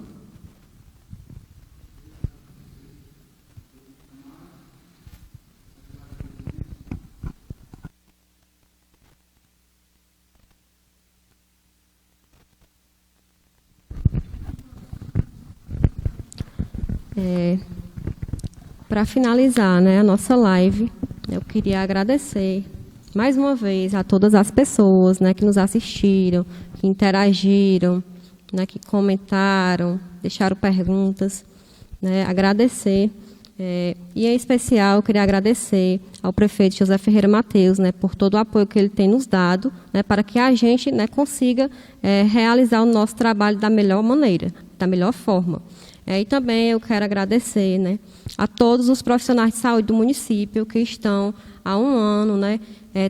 Para finalizar, né, a nossa live, eu queria agradecer mais uma vez a todas as pessoas, né, que nos assistiram, que interagiram, né, que comentaram, deixaram perguntas, né, agradecer. E em especial eu queria agradecer ao prefeito José Ferreira Mateus, né, por todo o apoio que ele tem nos dado, né, para que a gente, né, consiga realizar o nosso trabalho da melhor maneira, da melhor forma. E também eu quero agradecer, né, a todos os profissionais de saúde do município que estão há um ano, né,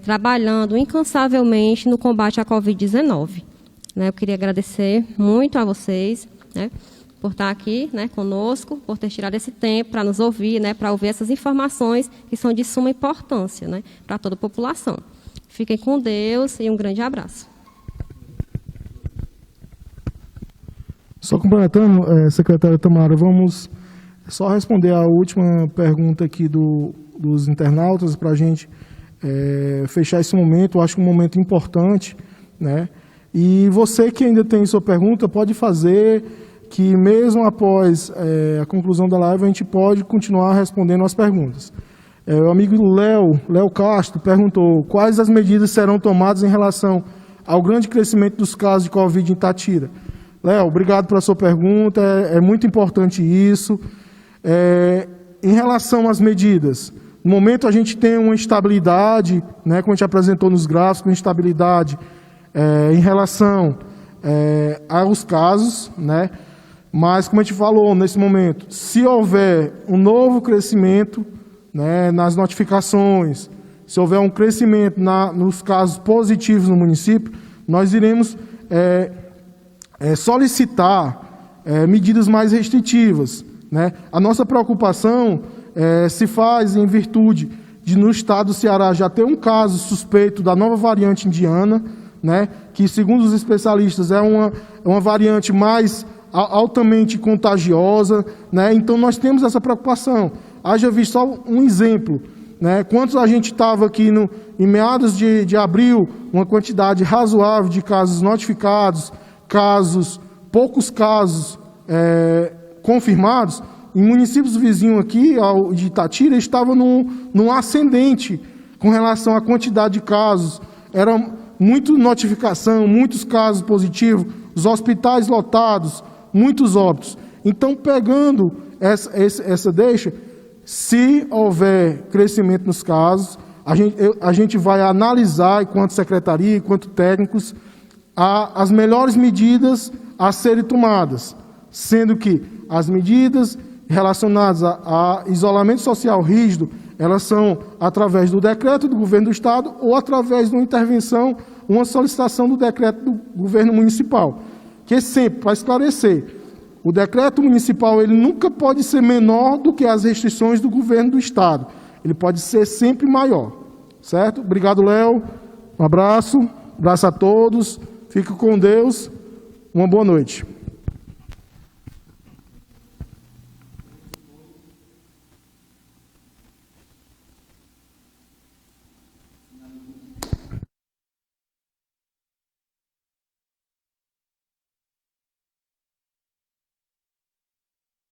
trabalhando incansavelmente no combate à Covid-19. Né, eu queria agradecer muito a vocês, né, por estar aqui, né, conosco, por ter tirado esse tempo para nos ouvir, né, para ouvir essas informações que são de suma importância, né, para toda a população. Fiquem com Deus e um grande abraço. Só complementando, secretária Tamara, vamos só responder a última pergunta aqui dos internautas para a gente fechar esse momento. Eu acho um momento importante, né? E você que ainda tem sua pergunta, pode fazer, que mesmo após a conclusão da live, a gente pode continuar respondendo as perguntas. O amigo Léo Castro perguntou quais as medidas serão tomadas em relação ao grande crescimento dos casos de Covid em Itatira. Léo, obrigado pela sua pergunta, é muito importante isso. Em relação às medidas, no momento a gente tem uma instabilidade, né, como a gente apresentou nos gráficos, uma instabilidade em relação aos casos, né, mas como a gente falou nesse momento, se houver um novo crescimento, né, nas notificações, se houver um crescimento nos casos positivos no município, nós iremos solicitar medidas mais restritivas, né? A nossa preocupação se faz em virtude de, no estado do Ceará, já ter um caso suspeito da nova variante indiana, né? Que, segundo os especialistas, é uma variante mais altamente contagiosa, né? Então, nós temos essa preocupação. Haja visto só um exemplo, né? Quantos a gente estava aqui em meados de abril, uma quantidade razoável de casos notificados, poucos casos confirmados, em municípios vizinhos aqui, de Itatira, estavam num ascendente com relação à quantidade de casos. Era muita notificação, muitos casos positivos, os hospitais lotados, muitos óbitos. Então, pegando essa deixa, se houver crescimento nos casos, a gente vai analisar, enquanto secretaria, enquanto técnicos, as melhores medidas a serem tomadas, sendo que as medidas relacionadas a isolamento social rígido, elas são através do decreto do governo do estado ou através de uma intervenção, uma solicitação do decreto do governo municipal. Que sempre, para esclarecer, o decreto municipal ele nunca pode ser menor do que as restrições do governo do estado. Ele pode ser sempre maior. Certo? Obrigado, Léo. Um abraço. Abraço a todos. Fique com Deus. Uma boa noite.